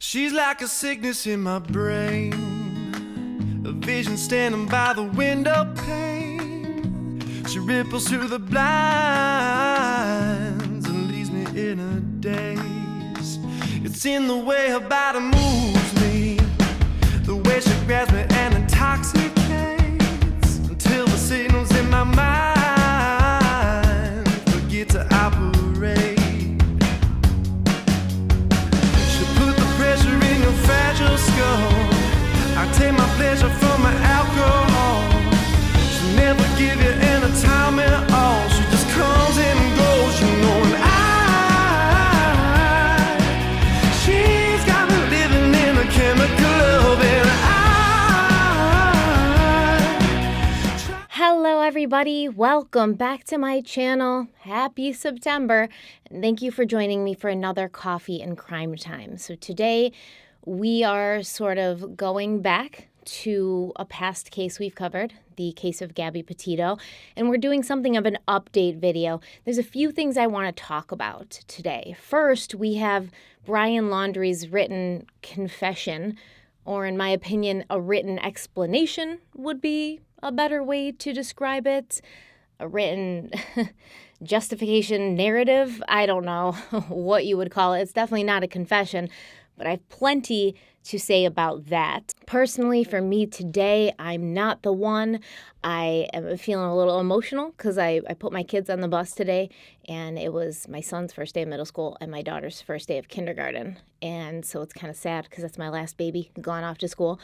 She's like a sickness in my brain, a vision standing by the window pane. She ripples through the blinds and leaves me in a daze. It's in the way her body moves me, the way she grabs me and intoxicates, until the signals in my mind forget to operate. Fragile skull, I take my pleasure from my alcohol. She'll never give you any time at all. She just comes and goes, you know, and she's got me living in a chemical love, and Hello everybody, welcome back to my channel. Happy September, and thank you for joining me for another Coffee and Crime Time. So today, we are sort of going back to a past case we've covered, the case of Gabby Petito, and we're doing something of an update video. There's a few things I want to talk about today. First, we have Brian Laundrie's written confession, or in my opinion, a written explanation would be a better way to describe it. A written justification narrative. I don't know what you would call it. It's definitely not a confession. But I have plenty to say about that. Personally, for me today, I'm not the one. I am feeling a little emotional because I put my kids on the bus today, and it was my son's first day of middle school and my daughter's first day of kindergarten. And so it's kind of sad because that's my last baby gone off to school.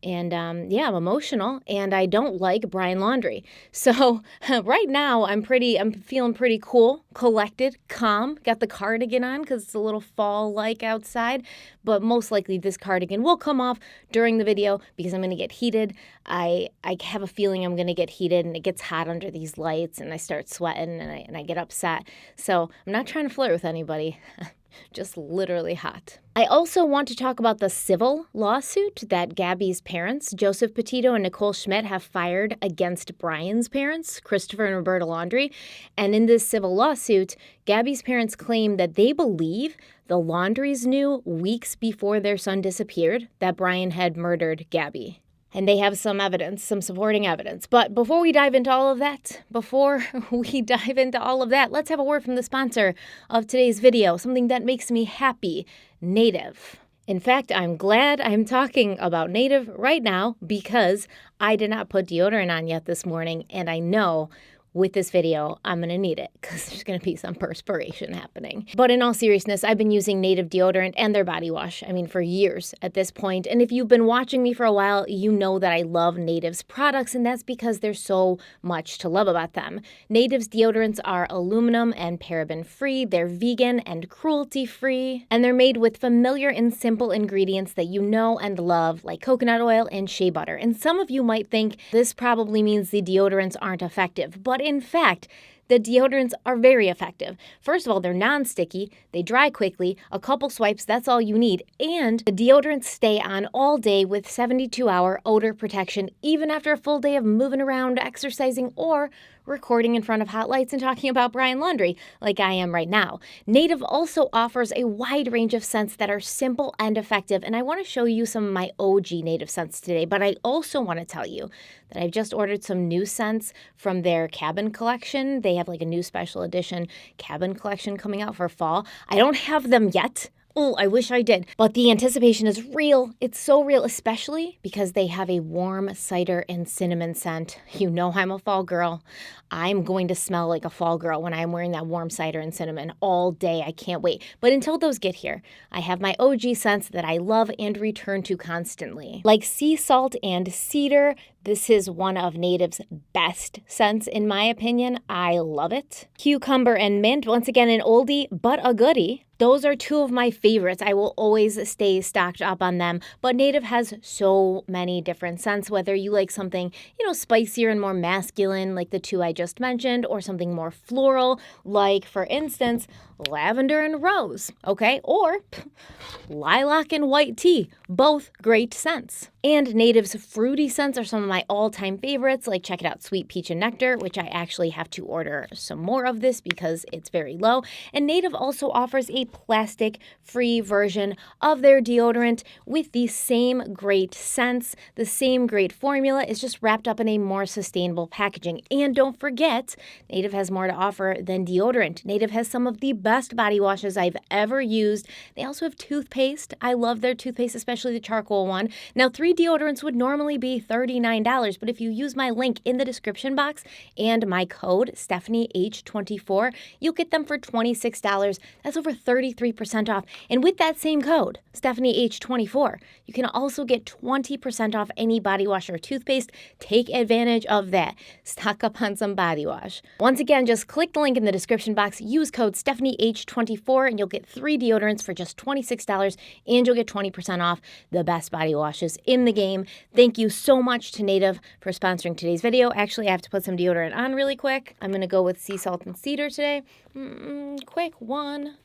And I'm emotional, and I don't like Brian Laundrie. So right now, I'm feeling pretty cool, collected, calm. Got the cardigan on because it's a little fall-like outside. But most likely, this cardigan will come off during the video because I'm going to get heated. I have a feeling I'm going to get heated, and it gets hot under these lights, and I start sweating, and I get upset. So I'm not trying to flirt with anybody. Just literally hot. I also want to talk about the civil lawsuit that Gabby's parents, Joseph Petito and Nicole Schmidt, have fired against Brian's parents, Christopher and Roberta Laundrie. And in this civil lawsuit, Gabby's parents claim that they believe the Laundries knew weeks before their son disappeared that Brian had murdered Gabby. And they have some evidence, some supporting evidence. But before we dive into all of that, let's have a word from the sponsor of today's video, something that makes me happy, Native. In fact, I'm glad I'm talking about Native right now because I did not put deodorant on yet this morning, and I know with this video, I'm going to need it because there's going to be some perspiration happening. But in all seriousness, I've been using Native deodorant and their body wash, for years at this point. And if you've been watching me for a while, you know that I love Native's products, and that's because there's so much to love about them. Native's deodorants are aluminum and paraben-free, they're vegan and cruelty-free, and they're made with familiar and simple ingredients that you know and love, like coconut oil and shea butter. And some of you might think this probably means the deodorants aren't effective, but in fact, the deodorants are very effective. First of all, they're non-sticky, they dry quickly, a couple swipes, that's all you need, and the deodorants stay on all day with 72-hour odor protection, even after a full day of moving around, exercising, or recording in front of hot lights and talking about Brian Laundrie like I am right now. Native also offers a wide range of scents that are simple and effective, and I want to show you some of my OG Native scents today, but I also want to tell you that I've just ordered some new scents from their cabin collection. They have like a new special edition cabin collection coming out for fall. I don't have them yet. Oh, I wish I did. But the anticipation is real. It's so real, especially because they have a warm cider and cinnamon scent. You know I'm a fall girl. I'm going to smell like a fall girl when I'm wearing that warm cider and cinnamon all day. I can't wait. But until those get here, I have my OG scents that I love and return to constantly. Like sea salt and cedar. This is one of Native's best scents, in my opinion. I love it. Cucumber and mint, once again, an oldie, but a goodie. Those are two of my favorites. I will always stay stocked up on them. But Native has so many different scents, whether you like something, spicier and more masculine, like the two I just mentioned, or something more floral, like, for instance, lavender and rose, okay? Or lilac and white tea, both great scents. And Native's fruity scents are some of my all-time favorites, like check it out, Sweet Peach and Nectar, which I actually have to order some more of this because it's very low. And Native also offers a plastic-free version of their deodorant with the same great scents, the same great formula. It's just wrapped up in a more sustainable packaging. And don't forget, Native has more to offer than deodorant. Native has some of the best body washes I've ever used. They also have toothpaste. I love their toothpaste, especially the charcoal one. Now, 3 deodorants would normally be $39, but if you use my link in the description box and my code stephanieH24, you'll get them for $26. That's over 33% off. And with that same code, stephanieH24, you can also get 20% off any body wash or toothpaste. Take advantage of that. Stock up on some body wash. Once again, just click the link in the description box, use code stephanieH24, and you'll get 3 deodorants for just $26, and you'll get 20% off the best body washes in the game. Thank you so much to Native for sponsoring today's video. Actually, I have to put some deodorant on really quick. I'm going to go with sea salt and cedar today. Quick, 1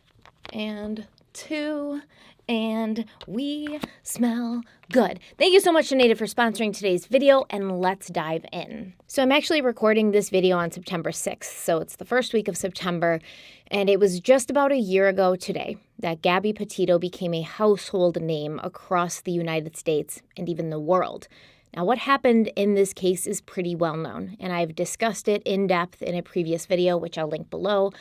and 2, and we smell good. Thank you so much to Native for sponsoring today's video, and let's dive in. So I'm actually recording this video on September 6th, so it's the first week of September, and it was just about a year ago today that Gabby Petito became a household name across the United States and even the world. Now, what happened in this case is pretty well known, and I've discussed it in depth in a previous video, which I'll link below.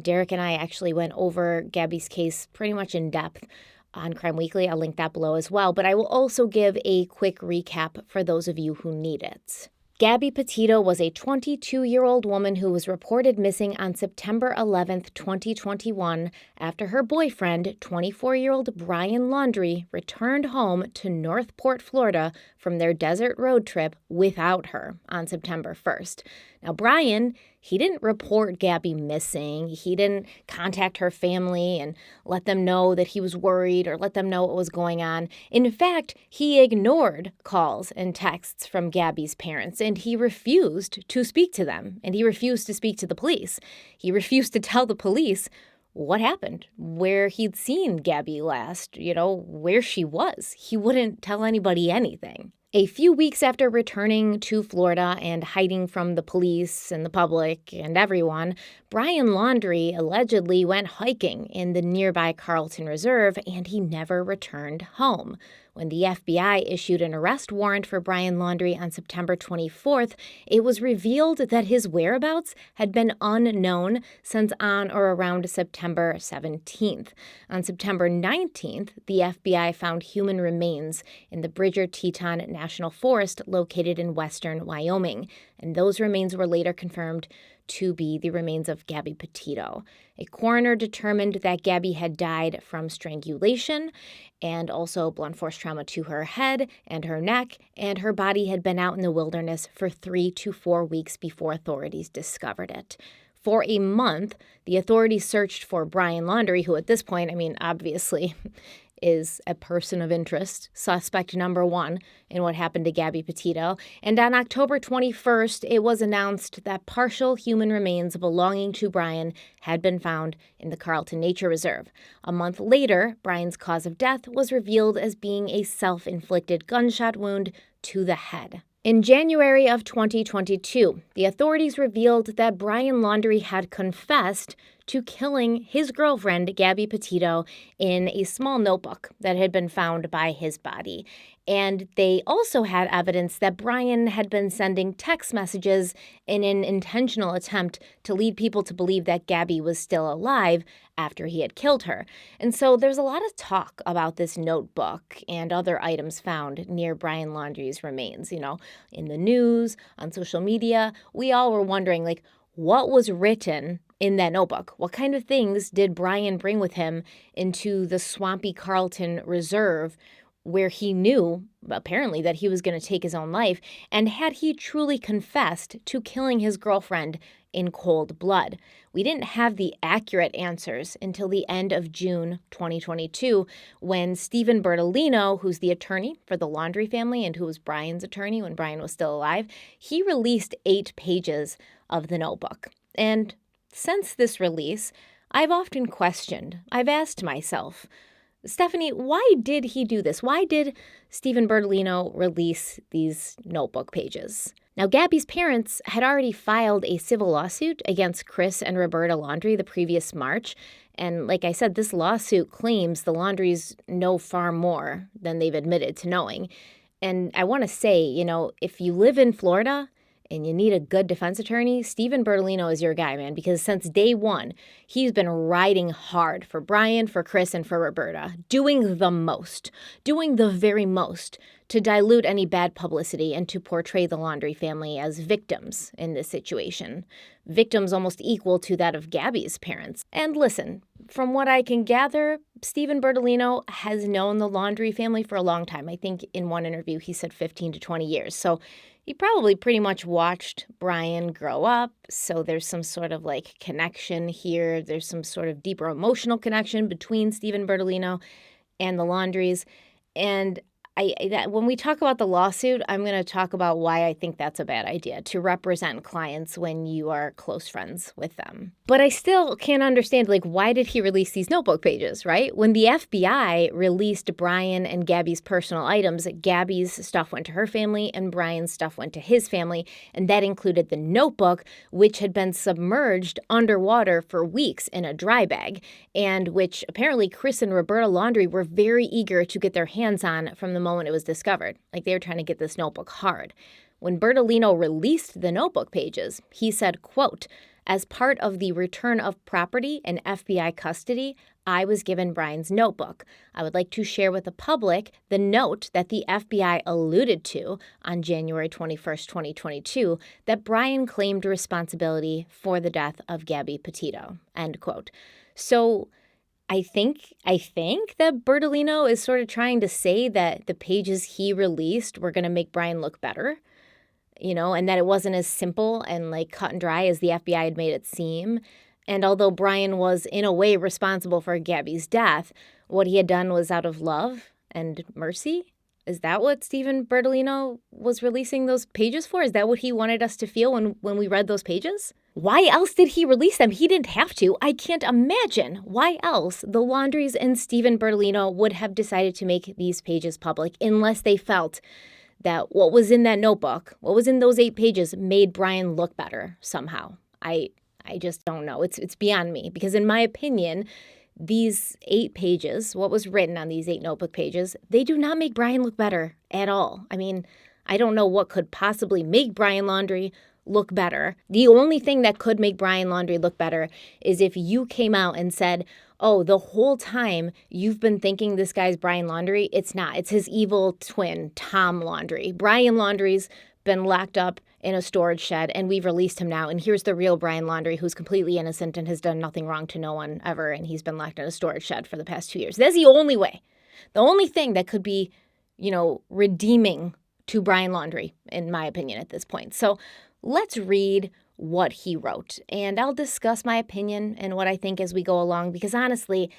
Derek and I actually went over Gabby's case pretty much in depth on Crime Weekly. I'll link that below as well, but I will also give a quick recap for those of you who need it. Gabby Petito was a 22-year-old woman who was reported missing on September 11th, 2021, after her boyfriend, 24-year-old Brian Laundrie, returned home to Northport, Florida from their desert road trip without her on September 1st. Now, Brian, he didn't report Gabby missing. He didn't contact her family and let them know that he was worried or let them know what was going on. In fact, he ignored calls and texts from Gabby's parents, and he refused to speak to them, and he refused to speak to the police. He refused to tell the police what happened, where he'd seen Gabby last, where she was. He wouldn't tell anybody anything. A few weeks after returning to Florida and hiding from the police and the public and everyone, Brian Laundrie allegedly went hiking in the nearby Carlton Reserve, and he never returned home. When the FBI issued an arrest warrant for Brian Laundrie on September 24th, it was revealed that his whereabouts had been unknown since on or around September 17th. On September 19th, the FBI found human remains in the Bridger-Teton National Forest located in western Wyoming, and those remains were later confirmed to be the remains of Gabby Petito. A coroner determined that Gabby had died from strangulation and also blunt force trauma to her head and her neck, and her body had been out in the wilderness for 3 to 4 weeks before authorities discovered it. For a month, the authorities searched for Brian Laundrie, who at this point, obviously is a person of interest, suspect number 1 in what happened to Gabby Petito. And on October 21st, it was announced that partial human remains belonging to Brian had been found in the Carlton Nature Reserve. A month later, Brian's cause of death was revealed as being a self-inflicted gunshot wound to the head. In January of 2022, the authorities revealed that Brian Laundrie had confessed to killing his girlfriend, Gabby Petito, in a small notebook that had been found by his body. And they also had evidence that Brian had been sending text messages in an intentional attempt to lead people to believe that Gabby was still alive after he had killed her. And so there's a lot of talk about this notebook and other items found near Brian Laundrie's remains. In the news, on social media, we all were wondering, what was written in that notebook? What kind of things did Brian bring with him into the swampy Carlton Reserve, where he knew, apparently, that he was going to take his own life? And had he truly confessed to killing his girlfriend in cold blood? We didn't have the accurate answers until the end of June 2022, when Stephen Bertolino, who's the attorney for the Laundrie family and who was Brian's attorney when Brian was still alive, he released 8 pages of the notebook. And since this release, I've often questioned, I've asked myself, Stephanie, why did he do this? Why did Stephen Bertolino release these notebook pages? Now, Gabby's parents had already filed a civil lawsuit against Chris and Roberta Laundrie the previous March. And like I said, this lawsuit claims the Laundries know far more than they've admitted to knowing. And I want to say, if you live in Florida and you need a good defense attorney, Stephen Bertolino is your guy, man, because since day one, he's been riding hard for Brian, for Chris, and for Roberta, doing the very most to dilute any bad publicity and to portray the Laundrie family as victims in this situation. Victims almost equal to that of Gabby's parents. And listen, from what I can gather, Stephen Bertolino has known the Laundrie family for a long time. I think in one interview he said 15 to 20 years. So he probably pretty much watched Brian grow up. So there's some sort of connection here. There's some sort of deeper emotional connection between Stephen Bertolino and the Laundries. And when we talk about the lawsuit, I'm going to talk about why I think that's a bad idea, to represent clients when you are close friends with them. But I still can't understand, why did he release these notebook pages, right? When the FBI released Brian and Gabby's personal items, Gabby's stuff went to her family and Brian's stuff went to his family, and that included the notebook, which had been submerged underwater for weeks in a dry bag, and which apparently Chris and Roberta Laundrie were very eager to get their hands on from the moment it was discovered. They were trying to get this notebook hard. When Bertolino released the notebook pages, he said, quote, "As part of the return of property in FBI custody, I was given Brian's notebook. I would like to share with the public the note that the FBI alluded to on January 21st, 2022, that Brian claimed responsibility for the death of Gabby Petito," end quote. So I think that Bertolino is sort of trying to say that the pages he released were going to make Brian look better, and that it wasn't as simple and cut and dry as the FBI had made it seem. And although Brian was in a way responsible for Gabby's death, what he had done was out of love and mercy. Is that what Stephen Bertolino was releasing those pages for? Is that what he wanted us to feel when we read those pages? Why else did he release them? He didn't have to. I can't imagine why else the Laundries and Stephen Bertolino would have decided to make these pages public unless they felt that what was in that notebook, what was in those 8 pages, made Brian look better somehow. I just don't know. It's beyond me, because in my opinion, these 8 pages, what was written on these 8 notebook pages, they do not make Brian look better at all. I mean, I don't know what could possibly make Brian Laundrie look better. The only thing that could make Brian Laundrie look better is if you came out and said, oh, the whole time you've been thinking this guy's Brian Laundrie. It's not. It's his evil twin, Tom Laundrie. Brian Laundrie's been locked up in a storage shed, and we've released him now. And here's the real Brian Laundrie, who's completely innocent and has done nothing wrong to no one ever, and he's been locked in a storage shed for the past 2 years. That's the only way. The only thing that could be, redeeming to Brian Laundrie, in my opinion, at this point. So let's read what he wrote, and I'll discuss my opinion and what I think as we go along, because honestly,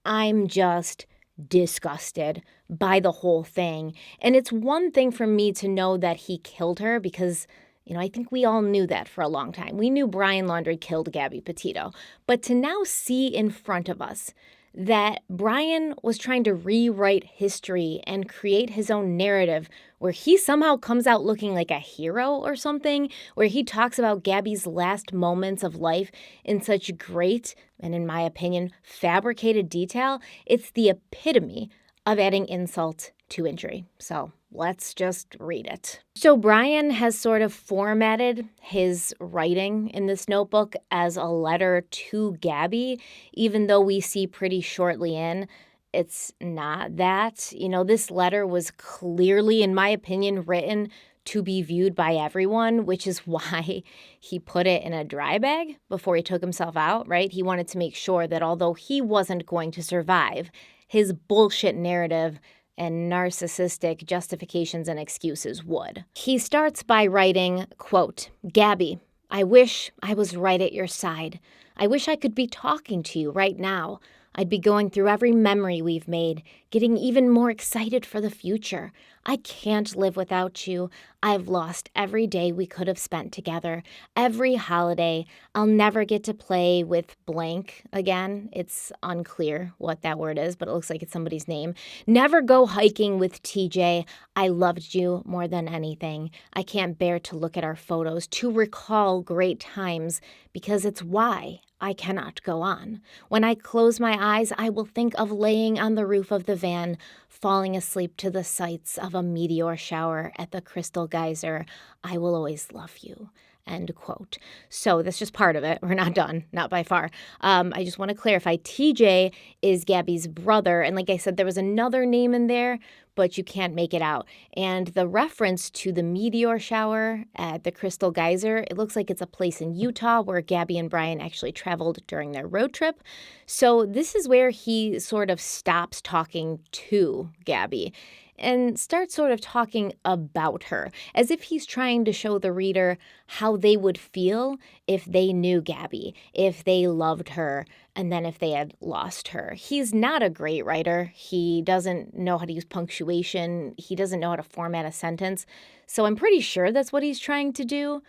I'm just disgusted by the whole thing. And it's one thing for me to know that he killed her, because I think we all knew that for a long time. We knew Brian Laundrie killed Gabby Petito. But to now see in front of us that Brian was trying to rewrite history and create his own narrative where he somehow comes out looking like a hero or something, where he talks about Gabby's last moments of life in such great, and in my opinion, fabricated detail, it's the epitome of adding insult to injury. So let's just read it. So Brian has sort of formatted his writing in this notebook as a letter to Gabby, even though we see pretty shortly in it's not that. This letter was clearly, in my opinion, written to be viewed by everyone, which is why he put it in a dry bag before he took himself out, right? He wanted to make sure that although he wasn't going to survive, his bullshit narrative and narcissistic justifications and excuses would. He starts by writing, quote, "Gabby, I wish I was right at your side. I wish I could be talking to you right now. I'd be going through every memory we've made, getting even more excited for the future. I can't live without you. I've lost every day we could have spent together, every holiday. I'll never get to play with blank again. It's unclear what that word is, but it looks like it's somebody's name. Never go hiking with TJ. I loved you more than anything. I can't bear to look at our photos, to recall great times, because it's why I cannot go on. When I close my eyes, I will think of laying on the roof of the van, falling asleep to the sights of a meteor shower at the Crystal Geyser. I will always love you. End quote. So that's just part of it. We're not done, not by far. I just want to clarify, TJ is Gabby's brother. And like I said, there was another name in there, but you can't make it out. And the reference to the meteor shower at the Crystal Geyser, it looks like it's a place in Utah where Gabby and Brian actually traveled during their road trip. So this is where he sort of stops talking to Gabby and starts sort of talking about her, as if he's trying to show the reader how they would feel if they knew Gabby, if they loved her, and then if they had lost her. He's not a great writer. He doesn't know how to use punctuation. He doesn't know how to format a sentence. So I'm pretty sure that's what he's trying to do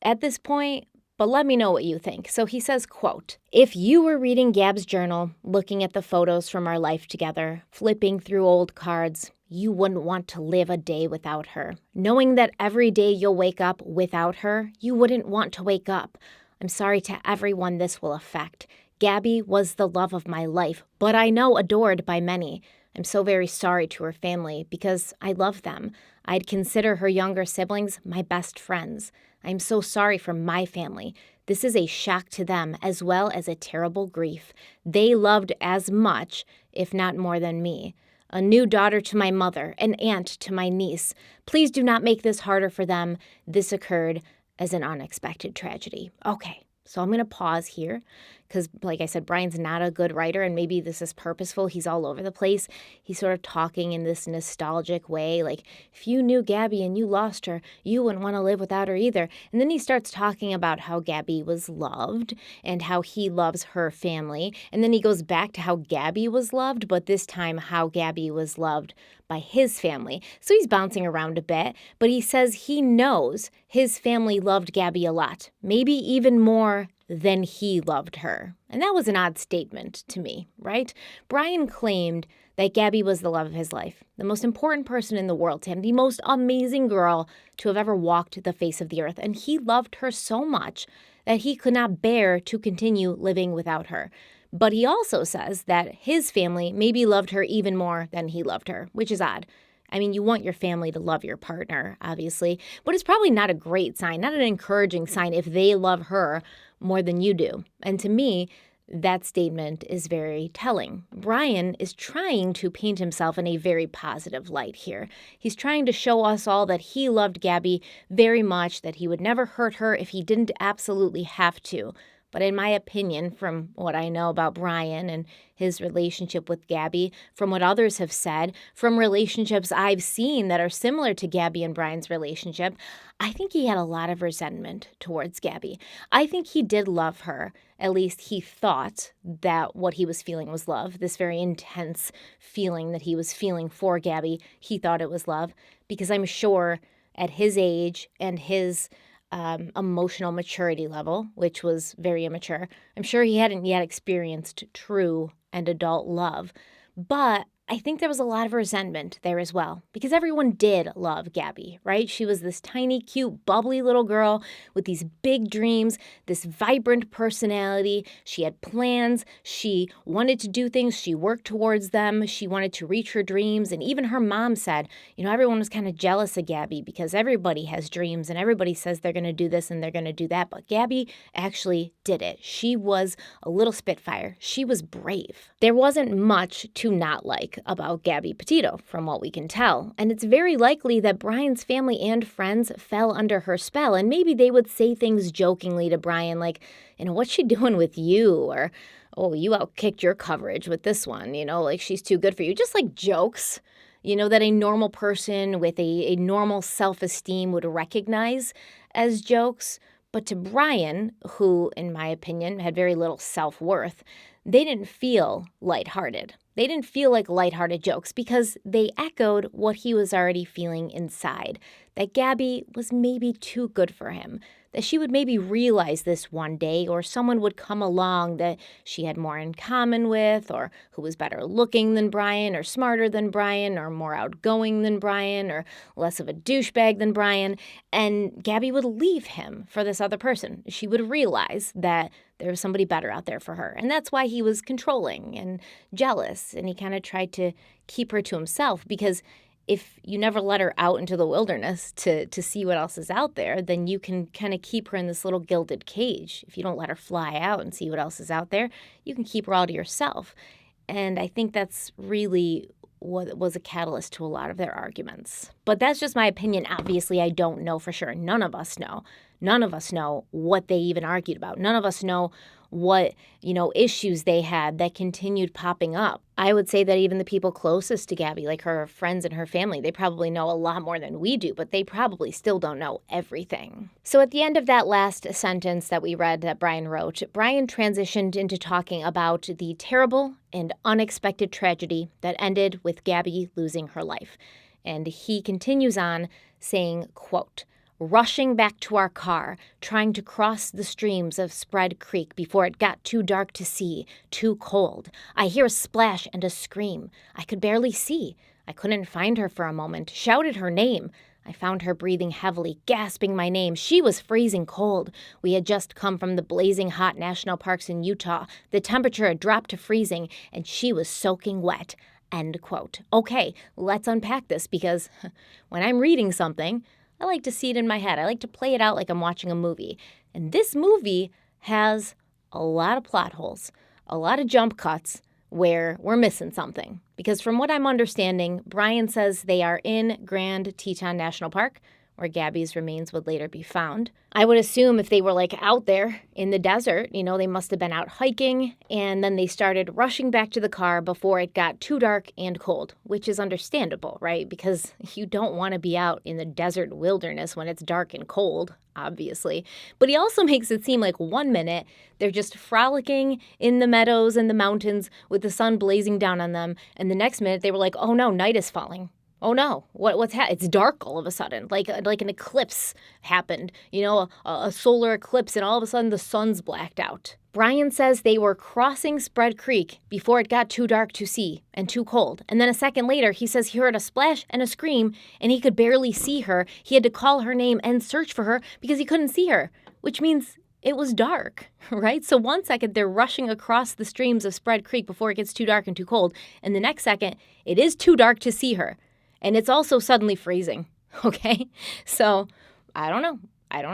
at this point. But let me know what you think. So he says, quote, "If you were reading Gab's journal, looking at the photos from our life together, flipping through old cards, you wouldn't want to live a day without her. Knowing that every day you'll wake up without her, you wouldn't want to wake up. I'm sorry to everyone this will affect. Gabby was the love of my life, but I know adored by many. I'm so very sorry to her family because I love them. I'd consider her younger siblings my best friends. I'm so sorry for my family. This is a shock to them as well as a terrible grief. They loved as much, if not more than me. A new daughter to my mother, an aunt to my niece. Please do not make this harder for them. This occurred as an unexpected tragedy." Okay, so I'm going to pause here because, like I said, Brian's not a good writer, and maybe this is purposeful. He's all over the place. He's sort of talking in this nostalgic way, like, if you knew Gabby and you lost her, you wouldn't want to live without her either. And then he starts talking about how Gabby was loved and how he loves her family. And then he goes back to how Gabby was loved, but this time how Gabby was loved by his family. So he's bouncing around a bit, but he says he knows his family loved Gabby a lot, maybe even more than he loved her. And that was an odd statement to me, right? Brian claimed that Gabby was the love of his life, the most important person in the world to him, the most amazing girl to have ever walked the face of the earth. And he loved her so much that he could not bear to continue living without her. But he also says that his family maybe loved her even more than he loved her, which is odd. I mean, you want your family to love your partner, obviously, but it's probably not a great sign, not an encouraging sign if they love her more than you do. And to me, that statement is very telling. Brian is trying to paint himself in a very positive light here. He's trying to show us all that he loved Gabby very much, that he would never hurt her if he didn't absolutely have to. But in my opinion, from what I know about Brian and his relationship with Gabby, from what others have said, from relationships I've seen that are similar to Gabby and Brian's relationship, I think he had a lot of resentment towards Gabby. I think he did love her. At least he thought that what he was feeling was love, this very intense feeling that he was feeling for Gabby. He thought it was love because I'm sure at his age and his emotional maturity level, which was very immature, I'm sure he hadn't yet experienced true and adult love. But I think there was a lot of resentment there as well, because everyone did love Gabby, right? She was this tiny, cute, bubbly little girl with these big dreams, this vibrant personality. She had plans. She wanted to do things. She worked towards them. She wanted to reach her dreams. And even her mom said, everyone was kind of jealous of Gabby because everybody has dreams and everybody says they're going to do this and they're going to do that. But Gabby actually did it. She was a little spitfire. She was brave. There wasn't much to not like about Gabby Petito, from what we can tell. And it's very likely that Brian's family and friends fell under her spell, and maybe they would say things jokingly to Brian like, what's she doing with you? Or, oh, you outkicked your coverage with this one, like she's too good for you. Just like jokes, that a normal person with a normal self-esteem would recognize as jokes. But to Brian, who, in my opinion, had very little self-worth, they didn't feel lighthearted. They didn't feel like lighthearted jokes because they echoed what he was already feeling inside, that Gabby was maybe too good for him, that she would maybe realize this one day, or someone would come along that she had more in common with, or who was better looking than Brian, or smarter than Brian, or more outgoing than Brian, or less of a douchebag than Brian, and Gabby would leave him for this other person. She would realize that there was somebody better out there for her, and that's why he was controlling and jealous, and he kind of tried to keep her to himself, because if you never let her out into the wilderness to see what else is out there, then you can kind of keep her in this little gilded cage. If you don't let her fly out and see what else is out there, you can keep her all to yourself. And I think that's really what was a catalyst to a lot of their arguments. But that's just my opinion. Obviously, I don't know for sure. None of us know. None of us know what they even argued about. None of us know what, issues they had that continued popping up. I would say that even the people closest to Gabby, like her friends and her family, they probably know a lot more than we do, but they probably still don't know everything. So at the end of that last sentence that we read that Brian wrote, Brian transitioned into talking about the terrible and unexpected tragedy that ended with Gabby losing her life. And he continues on saying, quote, "Rushing back to our car, trying to cross the streams of Spread Creek before it got too dark to see, too cold. I hear a splash and a scream. I could barely see. I couldn't find her for a moment, shouted her name. I found her breathing heavily, gasping my name. She was freezing cold. We had just come from the blazing hot national parks in Utah. The temperature had dropped to freezing, and she was soaking wet." End quote. Okay, let's unpack this, because when I'm reading something, I like to see it in my head. I like to play it out like I'm watching a movie. And this movie has a lot of plot holes, a lot of jump cuts where we're missing something. Because from what I'm understanding, Brian says they are in Grand Teton National Park, where Gabby's remains would later be found. I would assume if they were out there in the desert, they must have been out hiking, and then they started rushing back to the car before it got too dark and cold, which is understandable, right? Because you don't want to be out in the desert wilderness when it's dark and cold, obviously. But he also makes it seem like 1 minute they're just frolicking in the meadows and the mountains with the sun blazing down on them, and the next minute they were like, oh no, night is falling. Oh no, what's happening? It's dark all of a sudden, like an eclipse happened, a solar eclipse, and all of a sudden the sun's blacked out. Brian says they were crossing Spread Creek before it got too dark to see and too cold. And then a second later, he says he heard a splash and a scream, and he could barely see her. He had to call her name and search for her because he couldn't see her, which means it was dark, right? So 1 second, they're rushing across the streams of Spread Creek before it gets too dark and too cold. And the next second, it is too dark to see her. And it's also suddenly freezing, okay? So I don't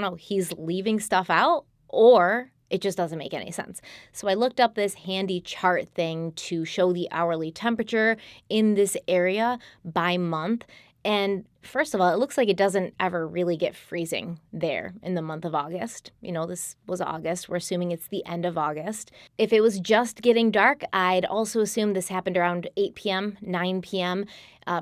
know. He's leaving stuff out, or it just doesn't make any sense. So I looked up this handy chart thing to show the hourly temperature in this area by month. And first of all, it looks like it doesn't ever really get freezing there in the month of August. This was August. We're assuming it's the end of August. If it was just getting dark, I'd also assume this happened around 8 p.m., 9 p.m.,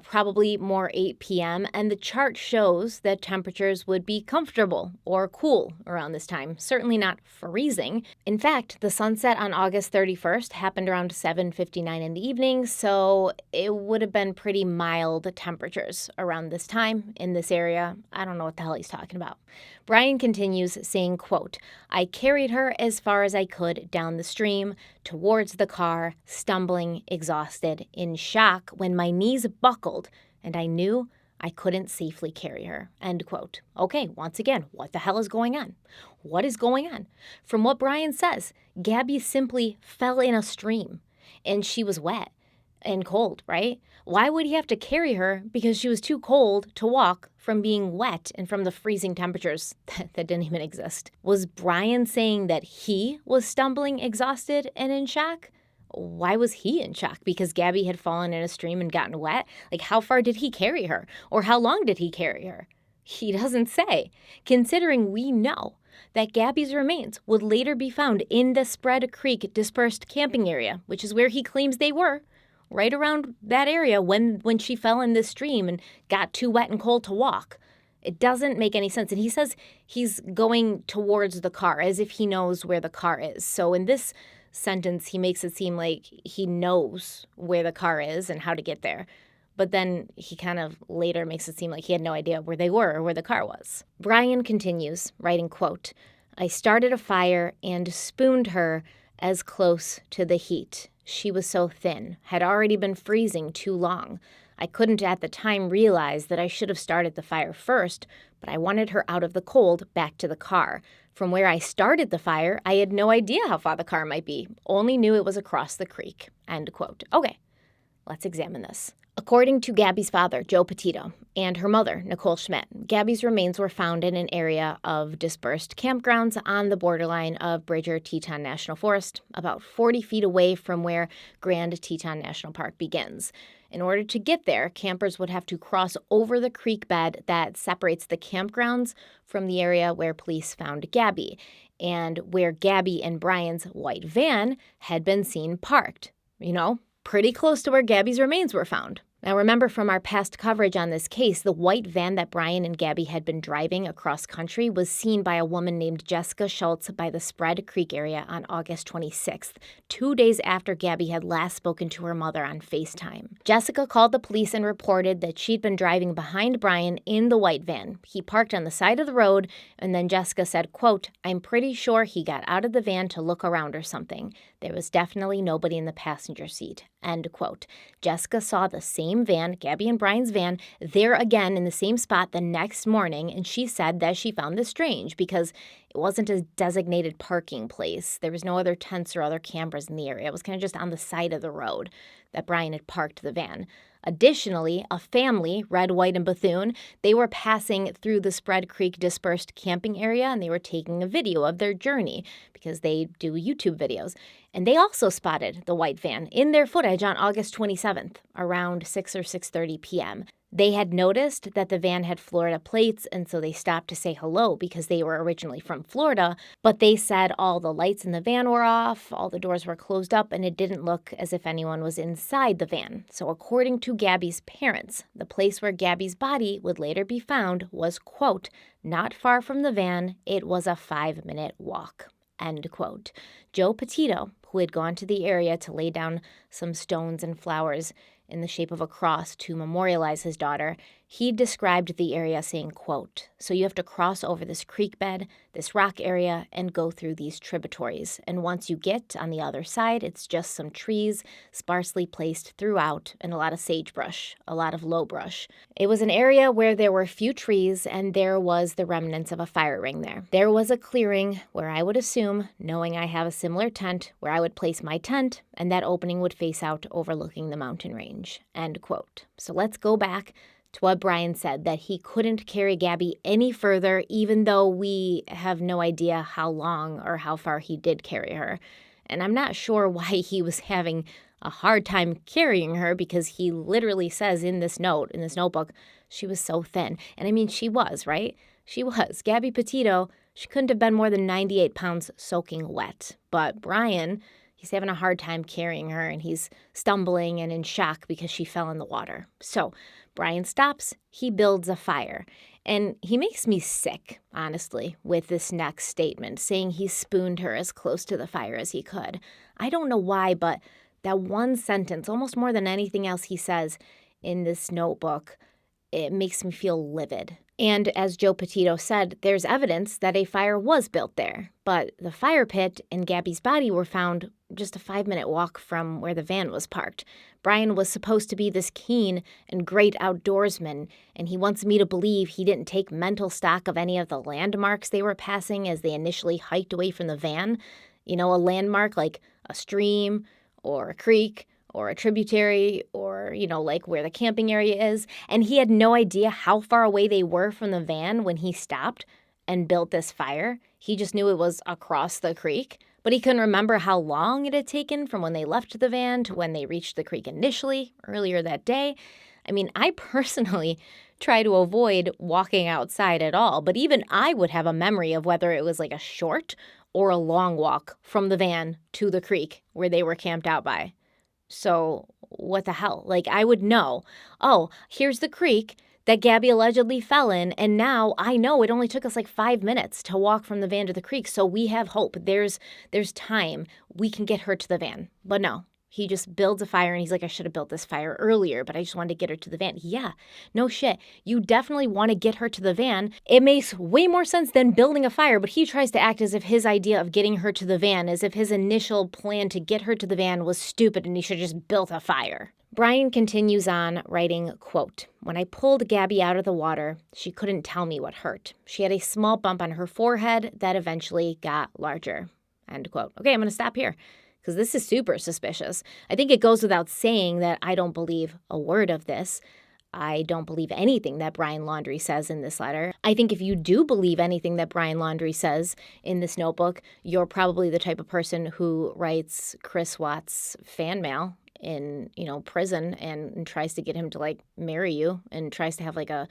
probably more 8 p.m. And the chart shows that temperatures would be comfortable or cool around this time, certainly not freezing. In fact, the sunset on August 31st happened around 7:59 in the evening, so it would have been pretty mild temperatures around this time in this area. I don't know what the hell he's talking about. Brian continues saying, quote, "I carried her as far as I could down the stream towards the car, stumbling, exhausted, in shock when my knees buckled and I knew I couldn't safely carry her." End quote. Okay, once again, what the hell is going on? What is going on? From what Brian says, Gabby simply fell in a stream and she was wet and cold, right? Why would he have to carry her? Because she was too cold to walk from being wet and from the freezing temperatures that didn't even exist. Was Brian saying that he was stumbling, exhausted, and in shock? Why was he in shock? Because Gabby had fallen in a stream and gotten wet? How far did he carry her? Or how long did he carry her? He doesn't say, considering we know that Gabby's remains would later be found in the Spread Creek dispersed camping area, which is where he claims they were, right around that area when she fell in this stream and got too wet and cold to walk. It doesn't make any sense. And he says he's going towards the car as if he knows where the car is. So in this sentence, he makes it seem like he knows where the car is and how to get there. But then he kind of later makes it seem like he had no idea where they were or where the car was. Brian continues, writing, quote, "I started a fire and spooned her as close to the heat. She was so thin, had already been freezing too long. I couldn't at the time realize that I should have started the fire first, but I wanted her out of the cold back to the car. From where I started the fire, I had no idea how far the car might be, only knew it was across the creek." End quote. Okay, let's examine this. According to Gabby's father, Joe Petito, and her mother, Nicole Schmidt, Gabby's remains were found in an area of dispersed campgrounds on the borderline of Bridger Teton National Forest, about 40 feet away from where Grand Teton National Park begins. In order to get there, campers would have to cross over the creek bed that separates the campgrounds from the area where police found Gabby, and where Gabby and Brian's white van had been seen parked. Pretty close to where Gabby's remains were found. Now, remember from our past coverage on this case, the white van that Brian and Gabby had been driving across country was seen by a woman named Jessica Schultz by the Spread Creek area on August 26th, 2 days after Gabby had last spoken to her mother on FaceTime. Jessica called the police and reported that she'd been driving behind Brian in the white van. He parked on the side of the road, and then Jessica said, quote, "I'm pretty sure he got out of the van to look around or something. There was definitely nobody in the passenger seat." End quote. Jessica saw the same van, Gabby and Brian's van, there again in the same spot the next morning, and she said that she found this strange because it wasn't a designated parking place. There was no other tents or other campers in the area. It was kind of just on the side of the road that Brian had parked the van. Additionally, a family, Red, White, and Bethune, they were passing through the Spread Creek dispersed camping area, and they were taking a video of their journey because they do YouTube videos. And they also spotted the white van in their footage on August 27th, around 6 or 6:30 p.m. They had noticed that the van had Florida plates, and so they stopped to say hello because they were originally from Florida, but they said all the lights in the van were off, all the doors were closed up, and it didn't look as if anyone was inside the van. So according to Gabby's parents, the place where Gabby's body would later be found was, quote, "not far from the van. It was a 5-minute walk." End quote. Joe Petito, who had gone to the area to lay down some stones and flowers in the shape of a cross to memorialize his daughter, he described the area saying, quote, "So you have to cross over this creek bed, this rock area, and go through these tributaries. And once you get on the other side, it's just some trees sparsely placed throughout and a lot of sagebrush, a lot of low brush. It was an area where there were few trees and there was the remnants of a fire ring there. There was a clearing where I would assume, knowing I have a similar tent, where I would place my tent, and that opening would face out overlooking the mountain range." End quote. So let's go back to what Brian said, that he couldn't carry Gabby any further, even though we have no idea how long or how far he did carry her. And I'm not sure why he was having a hard time carrying her, because he literally says in this notebook, she was so thin. And I mean, she was, right? She was. Gabby Petito, she couldn't have been more than 98 pounds soaking wet. But Brian, he's having a hard time carrying her, and he's stumbling and in shock because she fell in the water. So Brian stops, he builds a fire, and he makes me sick, honestly, with this next statement, saying he spooned her as close to the fire as he could. I don't know why, but that one sentence, almost more than anything else he says in this notebook, it makes me feel livid. And as Joe Petito said, there's evidence that a fire was built there, but the fire pit and Gabby's body were found just a 5-minute walk from where the van was parked. Brian was supposed to be this keen and great outdoorsman, and he wants me to believe he didn't take mental stock of any of the landmarks they were passing as they initially hiked away from the van. A landmark like a stream or a creek or a tributary or, like where the camping area is. And he had no idea how far away they were from the van when he stopped and built this fire. He just knew it was across the creek, but he couldn't remember how long it had taken from when they left the van to when they reached the creek initially, earlier that day. I mean, I personally try to avoid walking outside at all, but even I would have a memory of whether it was like a short or a long walk from the van to the creek where they were camped out by. So what the hell? Like, I would know, oh, here's the creek. that Gabby allegedly fell in, and now I know it only took us like 5 minutes to walk from the van to the creek, so we have hope. There's time. We can get her to the van. But no, he just builds a fire, and he's like, I should have built this fire earlier, but I just wanted to get her to the van. Yeah, no shit. You definitely want to get her to the van. It makes way more sense than building a fire, but he tries to act as if his idea of getting her to the van, as if his initial plan to get her to the van was stupid and he should have just built a fire. Brian continues on writing, quote, when I pulled Gabby out of the water, she couldn't tell me what hurt. She had a small bump on her forehead that eventually got larger, end quote. Okay, I'm going to stop here because this is super suspicious. I think it goes without saying that I don't believe a word of this. I don't believe anything that Brian Laundrie says in this letter. I think if you do believe anything that Brian Laundrie says in this notebook, you're probably the type of person who writes Chris Watts fan mail in, prison and tries to get him to like marry you and tries to have like a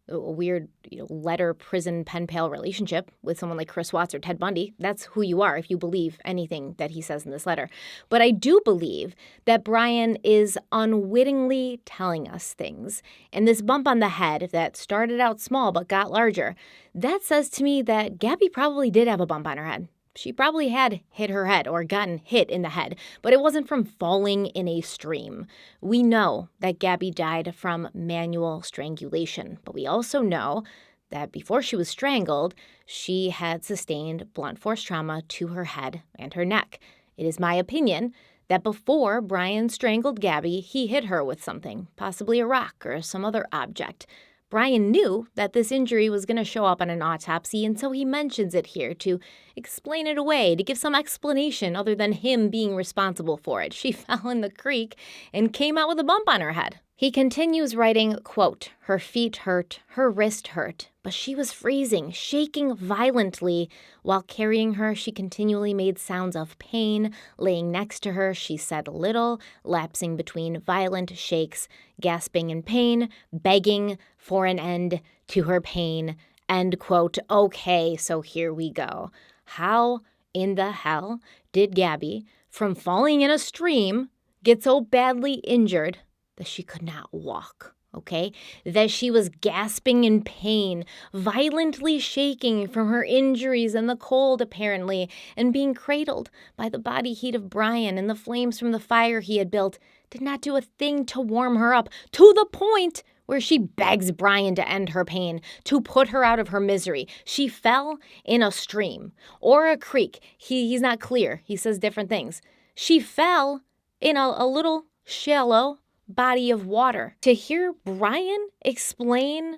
weird, letter prison pen pal relationship with someone like Chris Watts or Ted Bundy. That's who you are if you believe anything that he says in this letter. But I do believe that Brian is unwittingly telling us things. And this bump on the head that started out small but got larger, that says to me that Gabby probably did have a bump on her head. She probably had hit her head or gotten hit in the head, but it wasn't from falling in a stream. We know that Gabby died from manual strangulation, but we also know that before she was strangled, she had sustained blunt force trauma to her head and her neck. It is my opinion that before Brian strangled Gabby, he hit her with something, possibly a rock or some other object. Brian knew that this injury was going to show up on an autopsy, and so he mentions it here to explain it away, to give some explanation other than him being responsible for it. She fell in the creek and came out with a bump on her head. He continues writing, quote, her feet hurt, her wrist hurt, but she was freezing, shaking violently. While carrying her, she continually made sounds of pain. Laying next to her, she said little, lapsing between violent shakes, gasping in pain, begging for an end to her pain, end quote. Okay, so here we go. How in the hell did Gabby, from falling in a stream, get so badly injured that she could not walk, okay? That she was gasping in pain, violently shaking from her injuries and the cold, apparently, and being cradled by the body heat of Brian, and the flames from the fire he had built did not do a thing to warm her up, to the point where she begs Brian to end her pain, to put her out of her misery. She fell in a stream or a creek. He's not clear. He says different things. She fell in a little shallow body of water. To hear Brian explain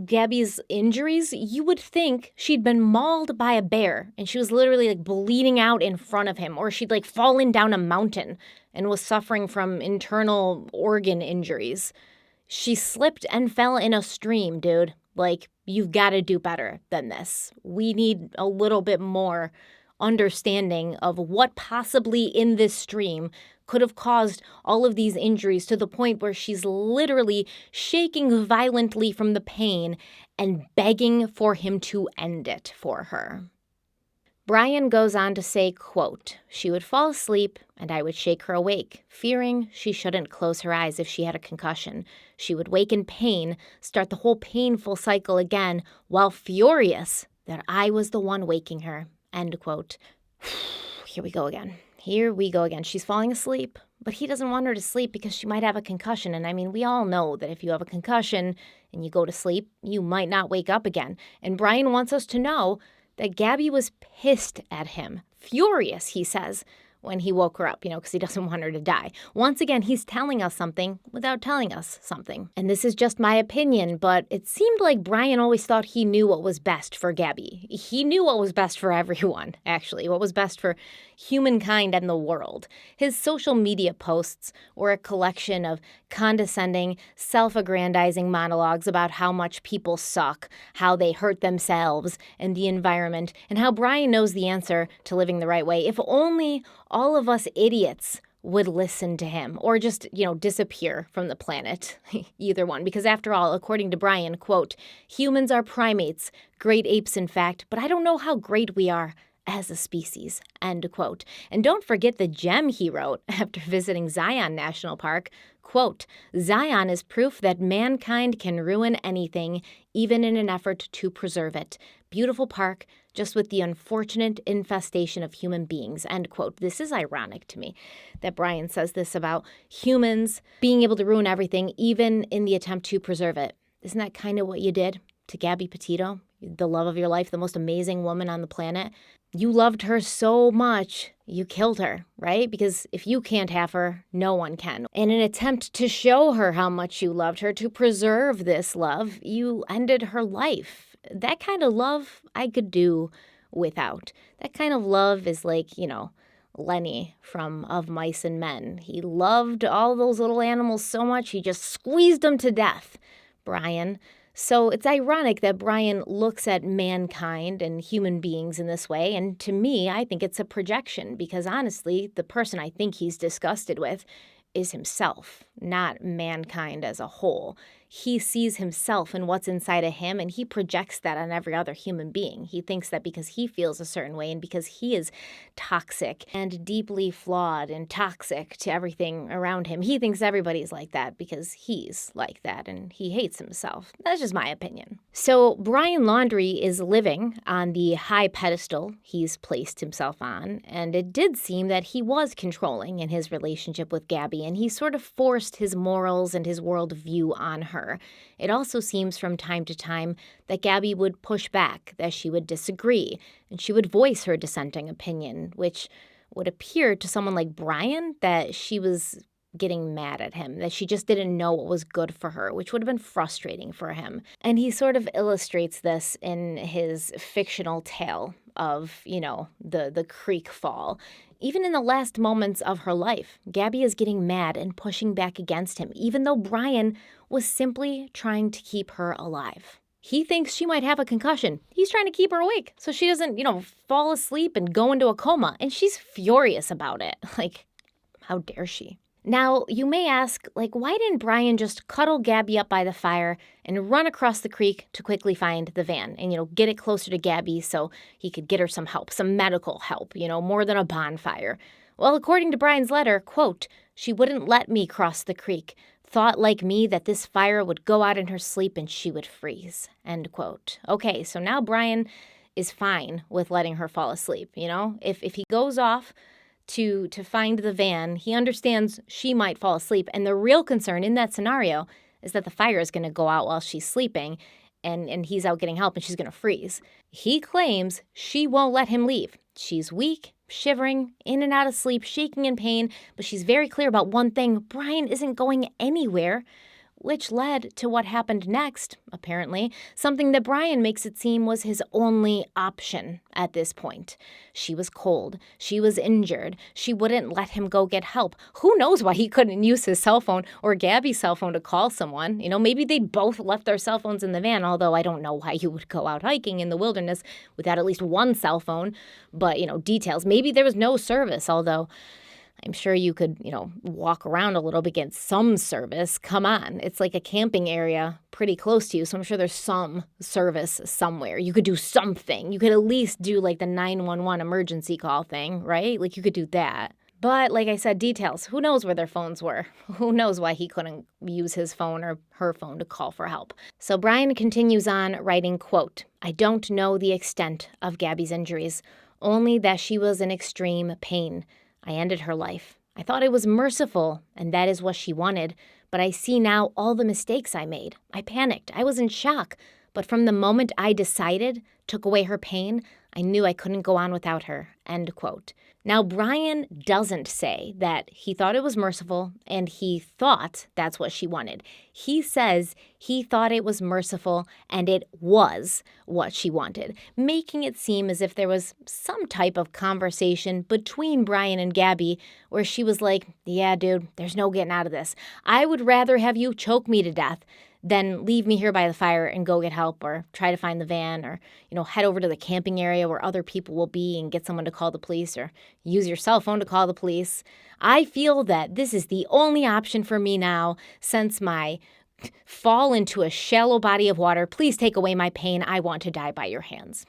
Gabby's injuries, you would think she'd been mauled by a bear and she was literally like bleeding out in front of him, or she'd like fallen down a mountain and was suffering from internal organ injuries. She slipped and fell in a stream, dude. Like, you've got to do better than this. We need a little bit more understanding of what possibly in this stream could have caused all of these injuries, to the point where she's literally shaking violently from the pain and begging for him to end it for her. Brian goes on to say, quote, she would fall asleep and I would shake her awake, fearing she shouldn't close her eyes if she had a concussion. She would wake in pain, start the whole painful cycle again, while furious that I was the one waking her, end quote. Here we go again. She's falling asleep, but he doesn't want her to sleep because she might have a concussion. And I mean, we all know that if you have a concussion and you go to sleep, you might not wake up again. And Brian wants us to know that Gabby was pissed at him, furious, he says, when he woke her up, because he doesn't want her to die. Once again, he's telling us something without telling us something. And this is just my opinion, but it seemed like Brian always thought he knew what was best for Gabby. He knew what was best for everyone, actually, what was best for humankind and the world. His social media posts were a collection of condescending, self-aggrandizing monologues about how much people suck, how they hurt themselves and the environment, and how Brian knows the answer to living the right way. If only all of us idiots would listen to him, or just, disappear from the planet. Either one. Because after all, according to Brian, quote, humans are primates, great apes in fact, but I don't know how great we are as a species, end quote. And don't forget the gem he wrote after visiting Zion National Park. Quote, Zion is proof that mankind can ruin anything, even in an effort to preserve it. Beautiful park, just with the unfortunate infestation of human beings, end quote. This is ironic to me that Brian says this about humans being able to ruin everything, even in the attempt to preserve it. Isn't that kind of what you did to Gabby Petito, the love of your life, the most amazing woman on the planet? You loved her so much, you killed her, right? Because if you can't have her, no one can. In an attempt to show her how much you loved her, to preserve this love, you ended her life. That kind of love I could do without. That kind of love is like, Lenny from Of Mice and Men. He loved all those little animals so much, he just squeezed them to death. Brian. So it's ironic that Brian looks at mankind and human beings in this way, and to me, I think it's a projection, because honestly, the person I think he's disgusted with is himself, not mankind as a whole. He sees himself and what's inside of him, and he projects that on every other human being. He thinks that because he feels a certain way and because he is toxic and deeply flawed and toxic to everything around him, he thinks everybody's like that because he's like that and he hates himself. That's just my opinion. So Brian Laundrie is living on the high pedestal he's placed himself on, and it did seem that he was controlling in his relationship with Gabby, and he sort of forced his morals and his worldview on her. It also seems from time to time that Gabby would push back, that she would disagree, and she would voice her dissenting opinion, which would appear to someone like Brian that she was getting mad at him, that she just didn't know what was good for her, which would have been frustrating for him. And he sort of illustrates this in his fictional tale of, the creek fall. Even in the last moments of her life, Gabby is getting mad and pushing back against him, even though Brian was simply trying to keep her alive. He thinks she might have a concussion. He's trying to keep her awake so she doesn't, fall asleep and go into a coma. And she's furious about it. Like, how dare she? Now, you may ask, why didn't Brian just cuddle Gabby up by the fire and run across the creek to quickly find the van and, get it closer to Gabby so he could get her some help, some medical help, more than a bonfire? Well, according to Brian's letter, quote, she wouldn't let me cross the creek, thought like me that this fire would go out in her sleep and she would freeze, end quote. Okay, so now Brian is fine with letting her fall asleep, If he goes off to find the van, he understands she might fall asleep. And the real concern in that scenario is that the fire is going to go out while she's sleeping and he's out getting help and she's going to freeze. He claims she won't let him leave. She's weak, shivering, in and out of sleep, shaking in pain, but she's very clear about one thing: Brian isn't going anywhere, which led to what happened next, apparently, something that Brian makes it seem was his only option at this point. She was cold. She was injured. She wouldn't let him go get help. Who knows why he couldn't use his cell phone or Gabby's cell phone to call someone? Maybe they'd both left their cell phones in the van, although I don't know why you would go out hiking in the wilderness without at least one cell phone. But, details. Maybe there was no service, although I'm sure you could, walk around a little bit, get some service. Come on. It's like a camping area pretty close to you, so I'm sure there's some service somewhere. You could do something. You could at least do the 911 emergency call thing, right? You could do that. But like I said, details. Who knows where their phones were? Who knows why he couldn't use his phone or her phone to call for help? So Brian continues on writing, quote, I don't know the extent of Gabby's injuries, only that she was in extreme pain. I ended her life. I thought I was merciful, and that is what she wanted, but I see now all the mistakes I made. I panicked. I was in shock. But from the moment I decided, took away her pain, I knew I couldn't go on without her, end quote. Now, Brian doesn't say that he thought it was merciful and he thought that's what she wanted. He says he thought it was merciful and it was what she wanted, making it seem as if there was some type of conversation between Brian and Gabby where she was like, yeah, dude, there's no getting out of this. I would rather have you choke me to death than leave me here by the fire and go get help or try to find the van or, head over to the camping area where other people will be and get someone to call the police or use your cell phone to call the police. I feel that this is the only option for me now since my fall into a shallow body of water. Please take away my pain. I want to die by your hands.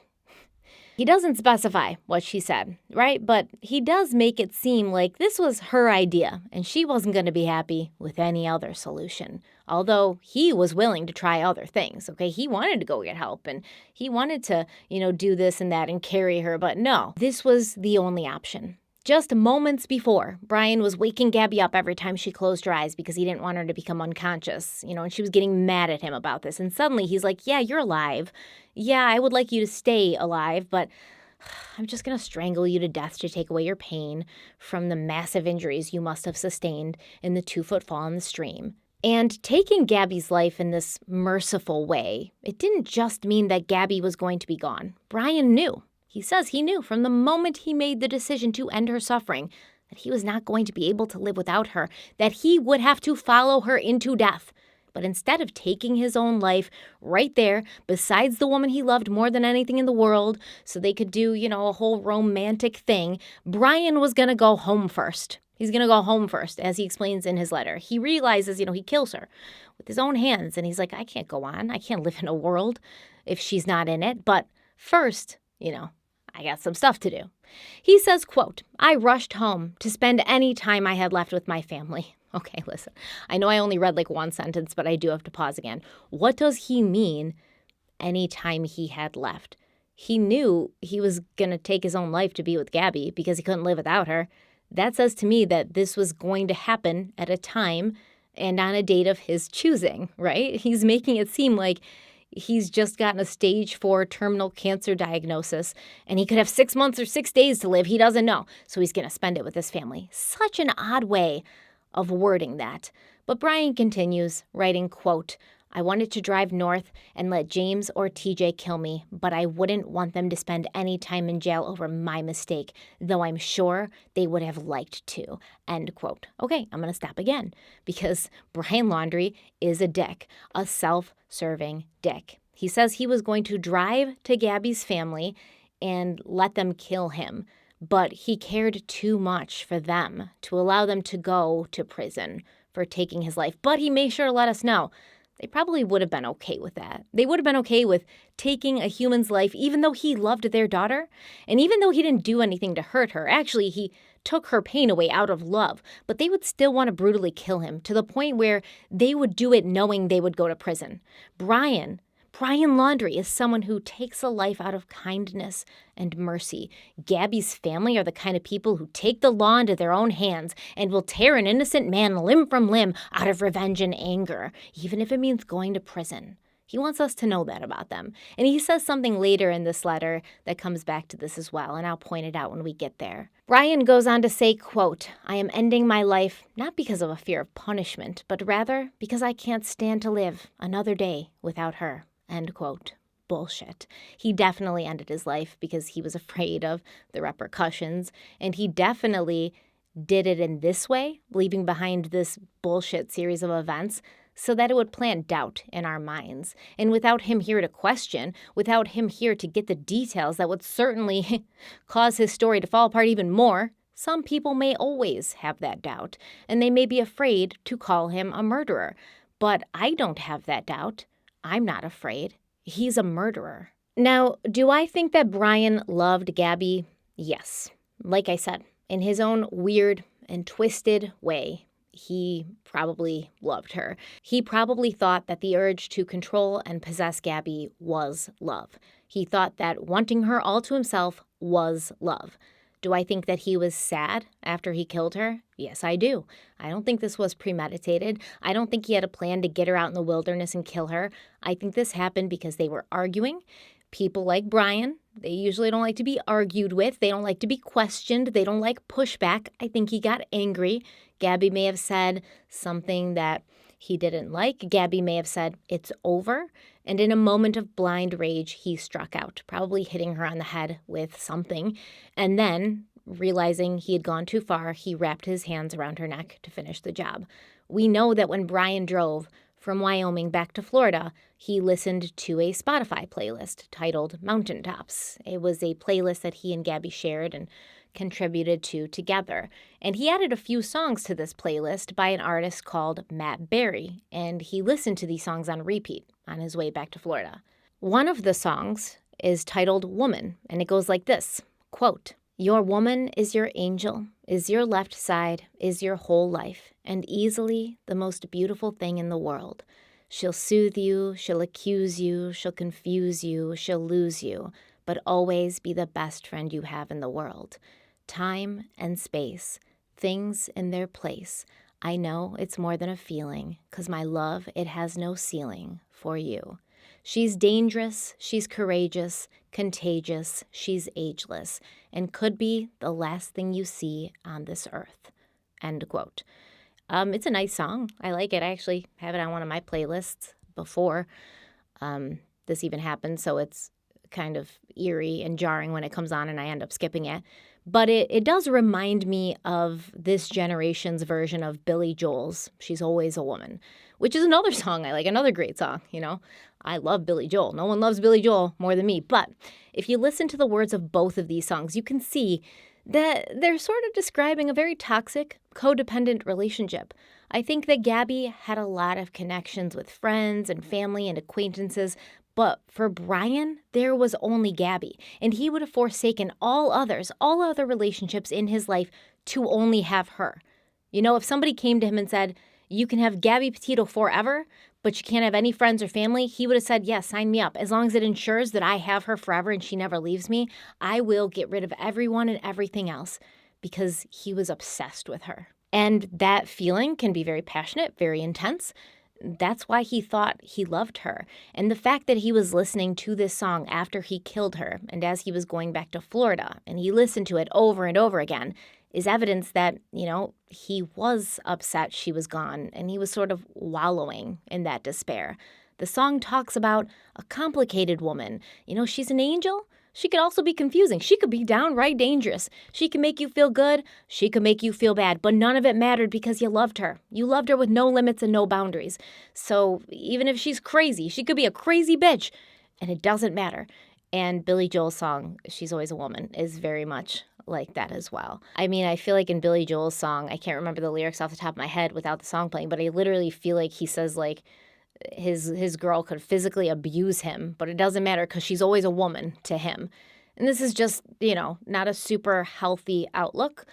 He doesn't specify what she said, right? But he does make it seem like this was her idea, and she wasn't going to be happy with any other solution. Although he was willing to try other things, okay? He wanted to go get help, and he wanted to, do this and that and carry her, but no, this was the only option. Just moments before, Brian was waking Gabby up every time she closed her eyes because he didn't want her to become unconscious, and she was getting mad at him about this. And suddenly he's like, yeah, you're alive. Yeah, I would like you to stay alive, but I'm just going to strangle you to death to take away your pain from the massive injuries you must have sustained in the 2-foot fall in the stream. And taking Gabby's life in this merciful way, it didn't just mean that Gabby was going to be gone. Brian knew. He says he knew from the moment he made the decision to end her suffering that he was not going to be able to live without her, that he would have to follow her into death. But instead of taking his own life right there, besides the woman he loved more than anything in the world, so they could do, a whole romantic thing, Brian was going to go home first. He's going to go home first, as he explains in his letter. He realizes, he kills her with his own hands, and he's like, I can't go on. I can't live in a world if she's not in it. But first, I got some stuff to do. He says, quote, I rushed home to spend any time I had left with my family. Okay, listen, I know I only read like one sentence, but I do have to pause again. What does he mean, any time he had left? He knew he was going to take his own life to be with Gabby because he couldn't live without her. That says to me that this was going to happen at a time and on a date of his choosing, right? He's making it seem like he's just gotten a stage 4 terminal cancer diagnosis, and he could have 6 months or 6 days to live. He doesn't know. So he's going to spend it with his family. Such an odd way of wording that. But Brian continues, writing, quote, I wanted to drive north and let James or TJ kill me, but I wouldn't want them to spend any time in jail over my mistake, though I'm sure they would have liked to, end quote. Okay, I'm going to stop again, because Brian Laundrie is a dick, a self-serving dick. He says he was going to drive to Gabby's family and let them kill him, but he cared too much for them to allow them to go to prison for taking his life. But he made sure to let us know they probably would have been okay with that. They would have been okay with taking a human's life, even though he loved their daughter, and even though he didn't do anything to hurt her. Actually, he took her pain away out of love, but they would still want to brutally kill him to the point where they would do it knowing they would go to prison. Brian Laundrie is someone who takes a life out of kindness and mercy. Gabby's family are the kind of people who take the law into their own hands and will tear an innocent man limb from limb out of revenge and anger, even if it means going to prison. He wants us to know that about them. And he says something later in this letter that comes back to this as well, and I'll point it out when we get there. Brian goes on to say, quote, I am ending my life not because of a fear of punishment, but rather because I can't stand to live another day without her. End quote. Bullshit. He definitely ended his life because he was afraid of the repercussions, and he definitely did it in this way, leaving behind this bullshit series of events so that it would plant doubt in our minds. And without him here to question, without him here to get the details that would certainly cause his story to fall apart even more, some people may always have that doubt, and they may be afraid to call him a murderer. But I don't have that doubt. I'm not afraid. He's a murderer. Now, do I think that Brian loved Gabby? Yes. Like I said, in his own weird and twisted way, he probably loved her. He probably thought that the urge to control and possess Gabby was love. He thought that wanting her all to himself was love. Do I think that he was sad after he killed her? Yes, I do. I don't think this was premeditated. I don't think he had a plan to get her out in the wilderness and kill her. I think this happened because they were arguing. People like Brian, they usually don't like to be argued with. They don't like to be questioned. They don't like pushback. I think he got angry. Gabby may have said something that he didn't like. Gabby may have said, it's over. And in a moment of blind rage, he struck out, probably hitting her on the head with something. And then, realizing he had gone too far, he wrapped his hands around her neck to finish the job. We know that when Brian drove from Wyoming back to Florida, he listened to a Spotify playlist titled Mountaintops. It was a playlist that he and Gabby shared and contributed to together. And he added a few songs to this playlist by an artist called Matt Berry, and he listened to these songs on repeat on his way back to Florida. One of the songs is titled Woman, and it goes like this, quote, "Your woman is your angel, is your left side, is your whole life, and easily the most beautiful thing in the world. She'll soothe you, she'll accuse you, she'll confuse you, she'll lose you, but always be the best friend you have in the world. Time and space, things in their place. I know it's more than a feeling, 'cause my love, it has no ceiling for you. She's dangerous, she's courageous, contagious, she's ageless, and could be the last thing you see on this earth." End quote. It's a nice song. I like it. I actually have it on one of my playlists before this even happened, so it's kind of eerie and jarring when it comes on and I end up skipping it. But it does remind me of this generation's version of Billy Joel's She's Always a Woman, which is another song I like, another great song, I love Billy Joel. No one loves Billy Joel more than me. But if you listen to the words of both of these songs, you can see that they're sort of describing a very toxic, codependent relationship. I think that Gabby had a lot of connections with friends and family and acquaintances, but for Brian, there was only Gabby, and he would have forsaken all other relationships in his life to only have her. If somebody came to him and said, "You can have Gabby Petito forever, but you can't have any friends or family," he would have said, "Yes, sign me up. As long as it ensures that I have her forever and she never leaves me, I will get rid of everyone and everything else," because he was obsessed with her. And that feeling can be very passionate, very intense. That's why he thought he loved her. And the fact that he was listening to this song after he killed her and as he was going back to Florida, and he listened to it over and over again, is evidence that, he was upset she was gone, and he was sort of wallowing in that despair. The song talks about a complicated woman. She's an angel. She could also be confusing. She could be downright dangerous. She can make you feel good. She could make you feel bad. But none of it mattered because you loved her. You loved her with no limits and no boundaries. So even if she's crazy, she could be a crazy bitch, and it doesn't matter. And Billy Joel's song, She's Always a Woman, is very much like that as well. I mean, I feel like in Billy Joel's song, I can't remember the lyrics off the top of my head without the song playing, but I literally feel like he says, like, his girl could physically abuse him, but it doesn't matter because she's always a woman to him. And this is just, not a super healthy outlook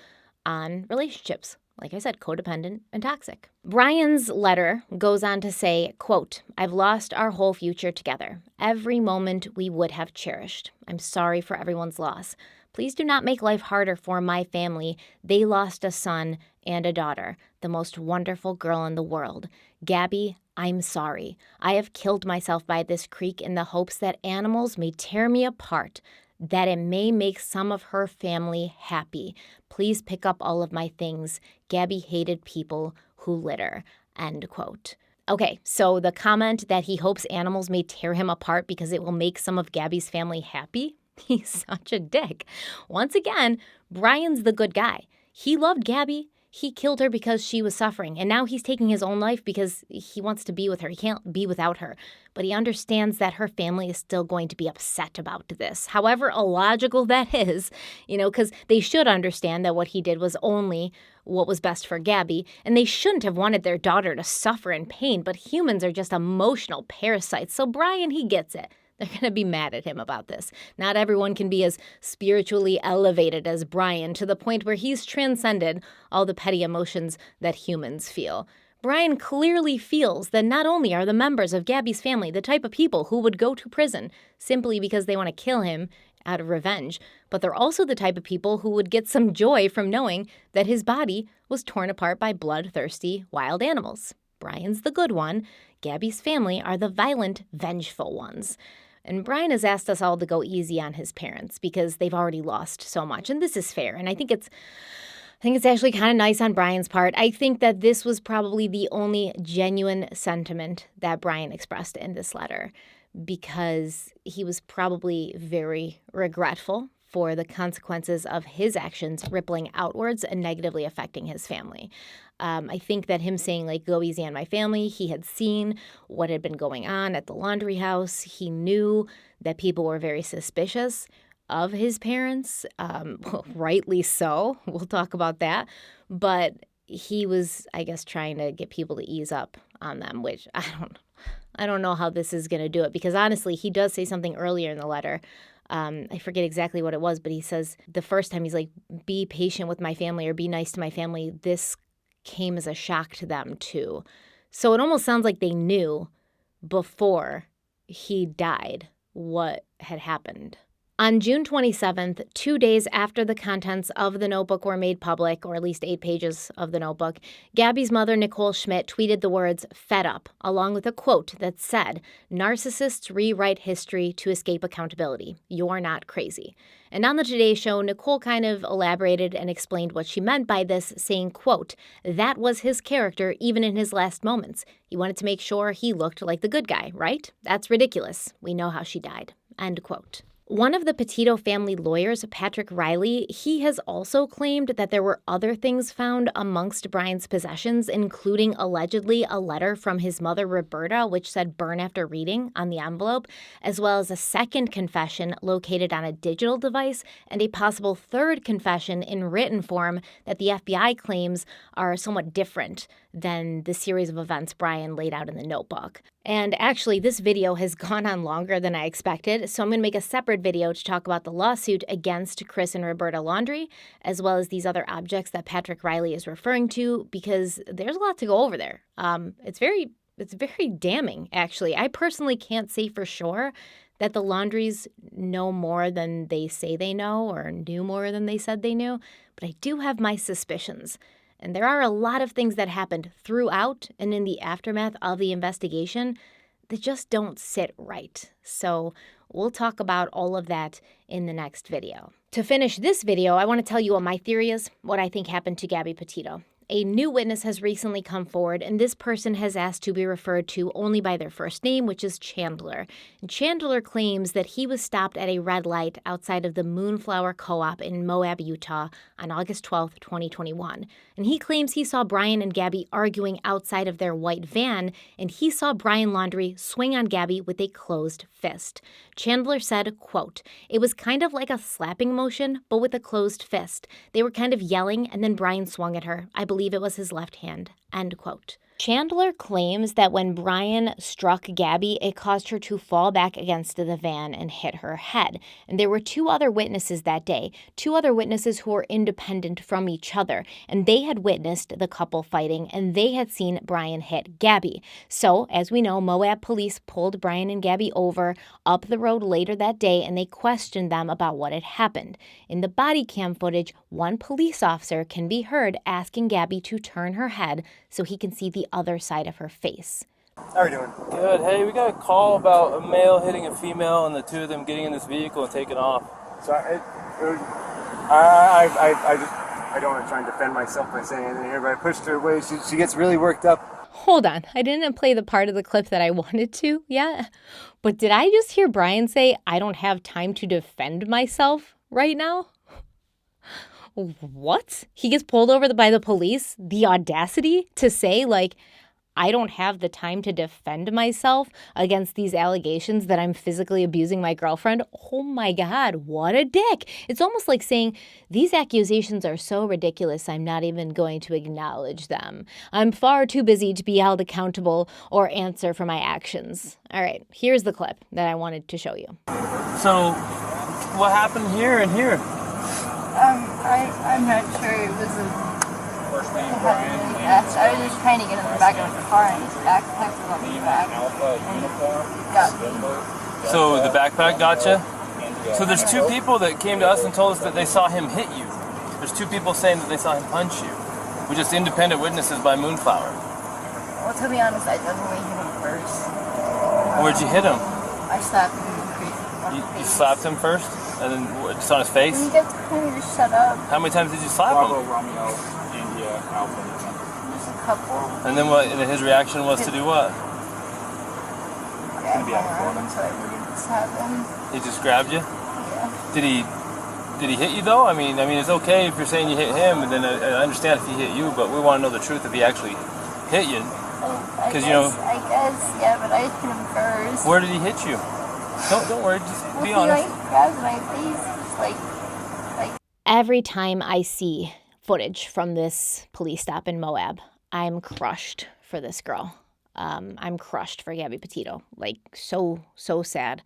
on relationships. Like I said, codependent and toxic. Brian's letter goes on to say, quote, "I've lost our whole future together. Every moment we would have cherished. I'm sorry for everyone's loss. Please do not make life harder for my family. They lost a son and a daughter, the most wonderful girl in the world. Gabby, I'm sorry. I have killed myself by this creek in the hopes that animals may tear me apart, that it may make some of her family happy. Please pick up all of my things. Gabby hated people who litter." End quote. Okay, so the comment that he hopes animals may tear him apart because it will make some of Gabby's family happy? He's such a dick. Once again, Brian's the good guy. He loved Gabby. He killed her because she was suffering, and now he's taking his own life because he wants to be with her. He can't be without her, but he understands that her family is still going to be upset about this. However illogical that is, because they should understand that what he did was only what was best for Gabby, and they shouldn't have wanted their daughter to suffer in pain, but humans are just emotional parasites, so Brian, he gets it. They're going to be mad at him about this. Not everyone can be as spiritually elevated as Brian to the point where he's transcended all the petty emotions that humans feel. Brian clearly feels that not only are the members of Gabby's family the type of people who would go to prison simply because they want to kill him out of revenge, but they're also the type of people who would get some joy from knowing that his body was torn apart by bloodthirsty wild animals. Brian's the good one. Gabby's family are the violent, vengeful ones. And Brian has asked us all to go easy on his parents because they've already lost so much. And this is fair. And I think it's actually kind of nice on Brian's part. I think that this was probably the only genuine sentiment that Brian expressed in this letter because he was probably very regretful for the consequences of his actions rippling outwards and negatively affecting his family. I think that him saying, like, go easy on my family, he had seen what had been going on at the Laundrie house. He knew that people were very suspicious of his parents, rightly so. We'll talk about that. But he was, I guess, trying to get people to ease up on them, which I I don't know how this is going to do it, because honestly, he does say something earlier in the letter. I forget exactly what it was, but he says the first time he's like, be patient with my family or be nice to my family. This came as a shock to them too. So it almost sounds like they knew before he died what had happened. On June 27th, 2 days after the contents of the notebook were made public, or at least 8 pages of the notebook, Gabby's mother, Nicole Schmidt, tweeted the words, "fed up," along with a quote that said, "Narcissists rewrite history to escape accountability. You're not crazy." And on the Today Show, Nicole kind of elaborated and explained what she meant by this, saying, quote, "That was his character even in his last moments. He wanted to make sure he looked like the good guy, right? That's ridiculous. We know how she died." End quote. One of the Petito family lawyers, Patrick Riley, he has also claimed that there were other things found amongst Brian's possessions, including allegedly a letter from his mother, Roberta, which said "burn after reading" on the envelope, as well as a second confession located on a digital device and a possible third confession in written form that the FBI claims are somewhat different than the series of events Brian laid out in the notebook. And actually, this video has gone on longer than I expected, so I'm going to make a separate video to talk about the lawsuit against Chris and Roberta Laundrie, as well as these other objects that Patrick Riley is referring to, because there's a lot to go over there. It's very damning, actually. I personally can't say for sure that the Laundries know more than they say they know or knew more than they said they knew, but I do have my suspicions. And there are a lot of things that happened throughout and in the aftermath of the investigation that just don't sit right. So we'll talk about all of that in the next video. To finish this video, I want to tell you what my theory is, what I think happened to Gabby Petito. A new witness has recently come forward, and this person has asked to be referred to only by their first name, which is Chandler. And Chandler claims that he was stopped at a red light outside of the Moonflower Co-op in Moab, Utah on August 12, 2021. And he claims he saw Brian and Gabby arguing outside of their white van, and he saw Brian Laundrie swing on Gabby with a closed fist. Chandler said, quote, "It was kind of like a slapping motion, but with a closed fist. They were kind of yelling, and then Brian swung at her. I believe it was his left hand." End quote. Chandler claims that when Brian struck Gabby, it caused her to fall back against the van and hit her head. And there were 2 other witnesses that day, 2 other witnesses who were independent from each other, and they had witnessed the couple fighting, and they had seen Brian hit Gabby. So, as we know, Moab police pulled Brian and Gabby over up the road later that day, and they questioned them about what had happened. In the body cam footage, one police officer can be heard asking Gabby to turn her head so he can see the other side of her face. How are you doing? Good. Hey, we got a call about a male hitting a female and the 2 of them getting in this vehicle and taking off. So I don't want to try and defend myself by saying anything here, but I pushed her away. She gets really worked up. Hold on. I didn't play the part of the clip that I wanted to yet. But did I just hear Brian say, "I don't have time to defend myself" right now? What? He gets pulled over by the police? The audacity to say, like, "I don't have the time to defend myself against these allegations that I'm physically abusing my girlfriend." Oh my God, what a dick. It's almost like saying, "These accusations are so ridiculous, I'm not even going to acknowledge them. I'm far too busy to be held accountable or answer for my actions." All right, here's the clip that I wanted to show you. So, what happened here and here? I'm not sure. It was a... First name, Brian. I was just trying to get in the back of the car, and his backpack was on the back. Got me. So the backpack got you? So there's 2 people that came to us and told us that they saw him hit you. There's 2 people saying that they saw him punch you. We're just independent witnesses by Moonflower. Well, to be honest, I definitely hit him first. Where'd you hit him? I slapped him in the face. You slapped him first? And then just on his face? And he gets kind of just shut up. How many times did you slap him? Romeo, India, Alpha. Just a couple. And then what? And his reaction was to do what? Grabbed my arm so I wouldn't slap him. He just grabbed you? Yeah. Did he hit you though? I mean, it's okay if you're saying you hit him, and then I understand if he hit you, but we want to know the truth if he actually hit you. I guess, yeah, but I hit him first. Where did he hit you? Don't worry, just be honest. He grabbed my face, just like. Every time I see footage from this police stop in Moab, I'm crushed for this girl. I'm crushed for Gabby Petito. Like, so sad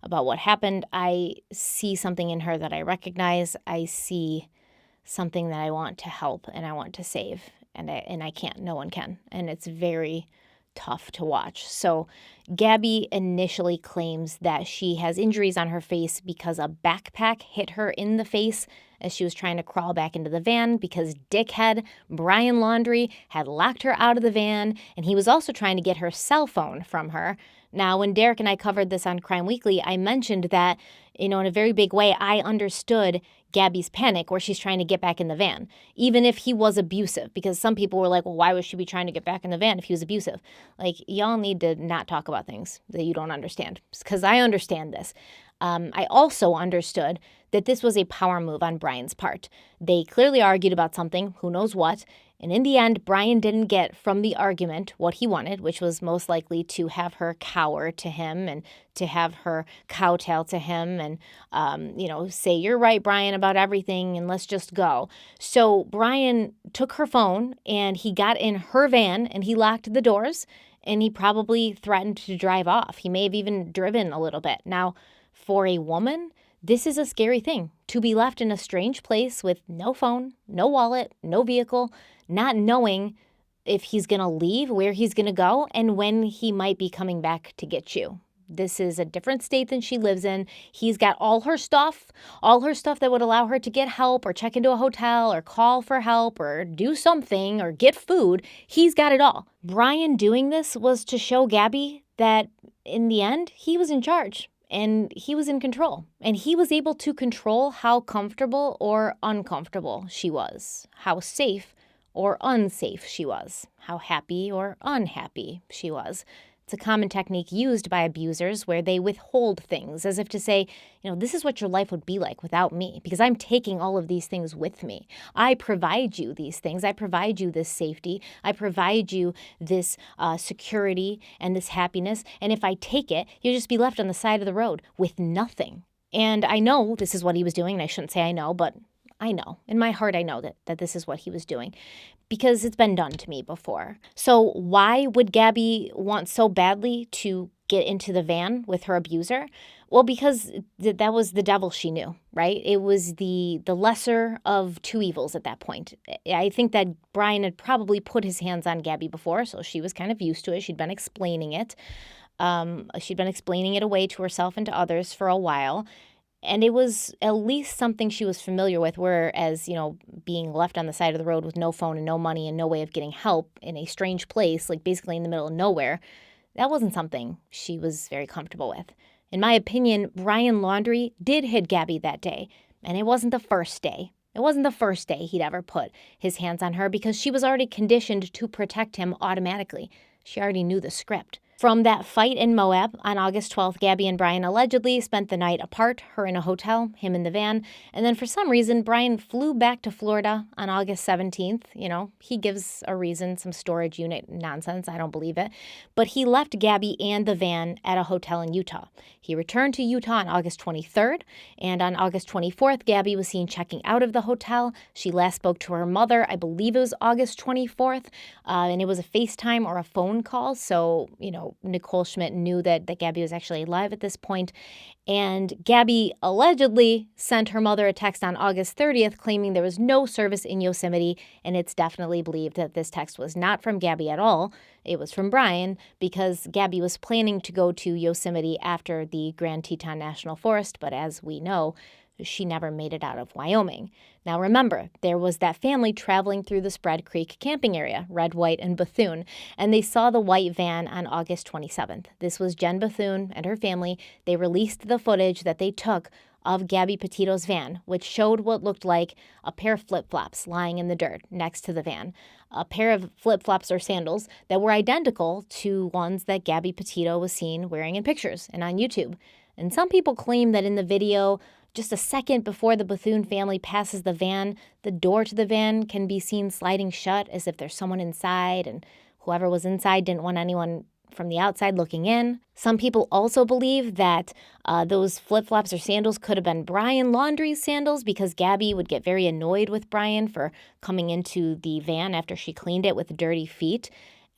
about what happened. I see something in her that I recognize. I see something that I want to help and I want to save. And I can't. No one can. And it's very tough to watch. So Gabby initially claims that she has injuries on her face because a backpack hit her in the face as she was trying to crawl back into the van because dickhead Brian Laundrie had locked her out of the van, and he was also trying to get her cell phone from her. Now, when Derek and I covered this on Crime Weekly, I mentioned that, in a very big way, I understood Gabby's panic where she's trying to get back in the van, even if he was abusive, because some people were like, well, why would she be trying to get back in the van if he was abusive? Like, y'all need to not talk about things that you don't understand, because I understand this. I also understood that this was a power move on Brian's part. They clearly argued about something, who knows what, and in the end, Brian didn't get from the argument what he wanted, which was most likely to have her cower to him and to have her kowtow to him and, say, you're right, Brian, about everything, and let's just go. So Brian took her phone and he got in her van and he locked the doors and he probably threatened to drive off. He may have even driven a little bit. Now, for a woman, this is a scary thing, to be left in a strange place with no phone, no wallet, no vehicle, not knowing if he's going to leave, where he's going to go, and when he might be coming back to get you. This is a different state than she lives in. He's got all her stuff that would allow her to get help or check into a hotel or call for help or do something or get food. He's got it all. Brian doing this was to show Gabby that in the end, he was in charge. And he was in control, and he was able to control how comfortable or uncomfortable she was, how safe or unsafe she was, how happy or unhappy she was. It's a common technique used by abusers where they withhold things as if to say, this is what your life would be like without me because I'm taking all of these things with me. I provide you these things. I provide you this safety. I provide you this security and this happiness. And if I take it, you'll just be left on the side of the road with nothing. And I know this is what he was doing. And I shouldn't say I know, but I know. In my heart, I know that this is what he was doing because it's been done to me before. So why would Gabby want so badly to get into the van with her abuser? Well, because that was the devil she knew, right? It was the lesser of two evils at that point. I think that Brian had probably put his hands on Gabby before, so she was kind of used to it. She'd been explaining it. She'd been explaining it away to herself and to others for a while. And it was at least something she was familiar with, whereas, being left on the side of the road with no phone and no money and no way of getting help in a strange place, like basically in the middle of nowhere, that wasn't something she was very comfortable with. In my opinion, Brian Laundrie did hit Gabby that day, and it wasn't the first day. It wasn't the first day he'd ever put his hands on her because she was already conditioned to protect him automatically. She already knew the script. From that fight in Moab on August 12th, Gabby and Brian allegedly spent the night apart, her in a hotel, him in the van. And then for some reason, Brian flew back to Florida on August 17th. He gives a reason, some storage unit nonsense. I don't believe it. But he left Gabby and the van at a hotel in Utah. He returned to Utah on August 23rd. And on August 24th, Gabby was seen checking out of the hotel. She last spoke to her mother, I believe it was August 24th. And it was a FaceTime or a phone call. So, Nicole Schmidt knew that Gabby was actually alive at this point. And Gabby allegedly sent her mother a text on August 30th claiming there was no service in Yosemite. And it's definitely believed that this text was not from Gabby at all. It was from Brian because Gabby was planning to go to Yosemite after the Grand Teton National Forest. But as we know, she never made it out of Wyoming. Now remember, there was that family traveling through the Spread Creek camping area, Red, White, and Bethune, and they saw the white van on August 27th. This was Jen Bethune and her family. They released the footage that they took of Gabby Petito's van, which showed what looked like a pair of flip-flops lying in the dirt next to the van, a pair of flip-flops or sandals that were identical to ones that Gabby Petito was seen wearing in pictures and on YouTube. And some people claim that in the video, just a second before the Bethune family passes the van, the door to the van can be seen sliding shut as if there's someone inside, and whoever was inside didn't want anyone from the outside looking in. Some people also believe that those flip-flops or sandals could have been Brian Laundrie's sandals because Gabby would get very annoyed with Brian for coming into the van after she cleaned it with dirty feet.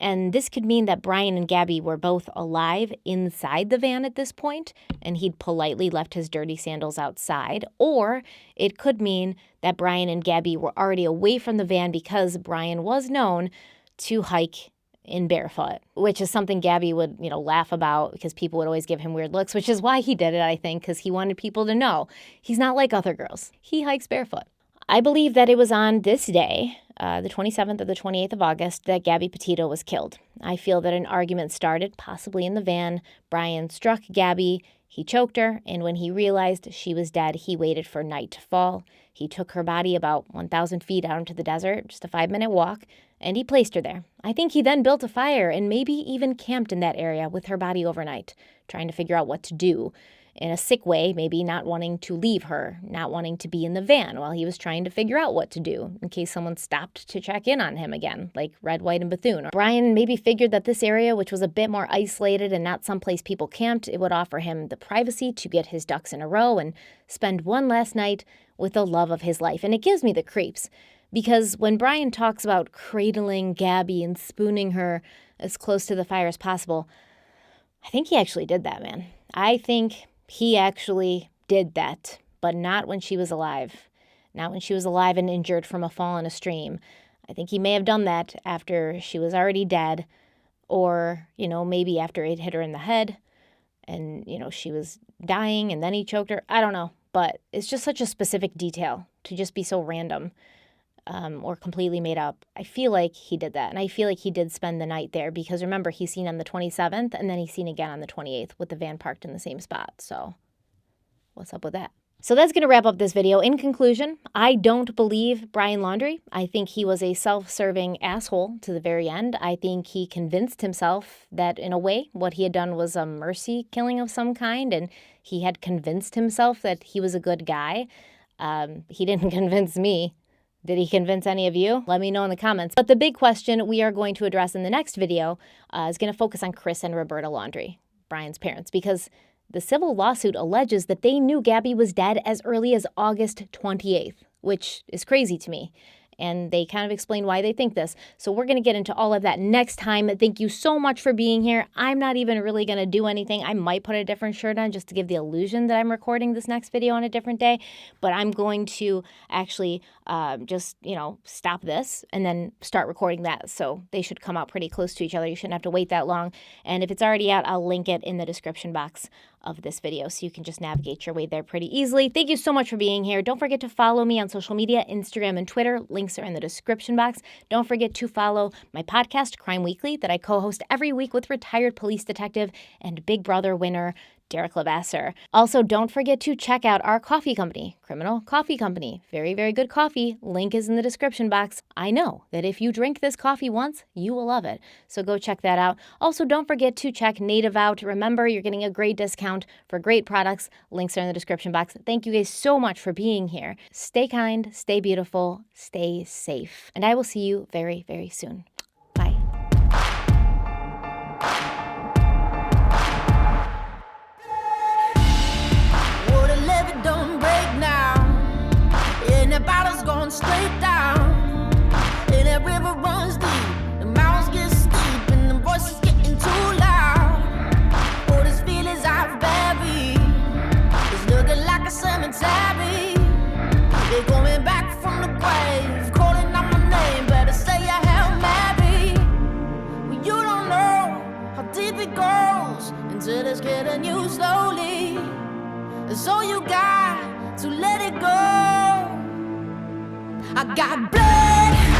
And this could mean that Brian and Gabby were both alive inside the van at this point, and he'd politely left his dirty sandals outside. Or it could mean that Brian and Gabby were already away from the van because Brian was known to hike in barefoot, which is something Gabby would, laugh about because people would always give him weird looks, which is why he did it, I think, because he wanted people to know he's not like other girls. He hikes barefoot. I believe that it was on this day, the 27th or the 28th of August, that Gabby Petito was killed. I feel that an argument started, possibly in the van. Brian struck Gabby, he choked her, and when he realized she was dead, he waited for night to fall. He took her body about 1,000 feet out into the desert, just a 5-minute walk, and he placed her there. I think he then built a fire and maybe even camped in that area with her body overnight, trying to figure out what to do. In a sick way, maybe not wanting to leave her, not wanting to be in the van while he was trying to figure out what to do in case someone stopped to check in on him again, like Red, White, and Bethune. Brian maybe figured that this area, which was a bit more isolated and not someplace people camped, it would offer him the privacy to get his ducks in a row and spend one last night with the love of his life. And it gives me the creeps, because when Brian talks about cradling Gabby and spooning her as close to the fire as possible, I think he actually did that, man. I think he actually did that, but not when she was alive. Not when she was alive and injured from a fall in a stream. I think he may have done that after she was already dead, or, maybe after it hit her in the head and, she was dying and then he choked her. I don't know, but it's just such a specific detail to just be so random or completely made up. I feel like he did that, and I feel like he did spend the night there because, remember, he's seen on the 27th, and then he's seen again on the 28th with the van parked in the same spot. So what's up with that? So that's going to wrap up this video. In conclusion, I don't believe Brian Laundrie. I think he was a self-serving asshole to the very end. I think he convinced himself that, in a way, what he had done was a mercy killing of some kind, and he had convinced himself that he was a good guy. He didn't convince me. Did he convince any of you? Let me know in the comments. But the big question we are going to address in the next video is going to focus on Chris and Roberta Laundrie, Brian's parents, because the civil lawsuit alleges that they knew Gabby was dead as early as August 28th, which is crazy to me. And they kind of explain why they think this. So we're going to get into all of that next time. Thank you so much for being here. I'm not even really going to do anything. I might put a different shirt on just to give the illusion that I'm recording this next video on a different day. But I'm going to actually just, stop this and then start recording that. So they should come out pretty close to each other. You shouldn't have to wait that long. And if it's already out, I'll link it in the description box of this video so you can just navigate your way there pretty easily. Thank you so much for being here. Don't forget to follow me on social media, Instagram and Twitter. Links are in the description box. Don't forget to follow my podcast, Crime Weekly, that I co-host every week with retired police detective and Big Brother winner Derek Levasseur. Also, don't forget to check out our coffee company, Criminal Coffee Company. Very, very good coffee. Link is in the description box. I know that if you drink this coffee once, you will love it. So go check that out. Also, don't forget to check Native out. Remember, you're getting a great discount for great products. Links are in the description box. Thank you guys so much for being here. Stay kind, stay beautiful, stay safe. And I will see you very, very soon. Bye. Don't break now, and the bottle's going straight down, and that river runs deep, the mountains get steep, and the voices getting too loud. All these feelings I've buried, it's looking like a cemetery. They're coming back from the grave, calling out my name, better say a Hail Mary. Well, you don't know how deep it goes until it's getting you slowly. So you got to let it go. I got blood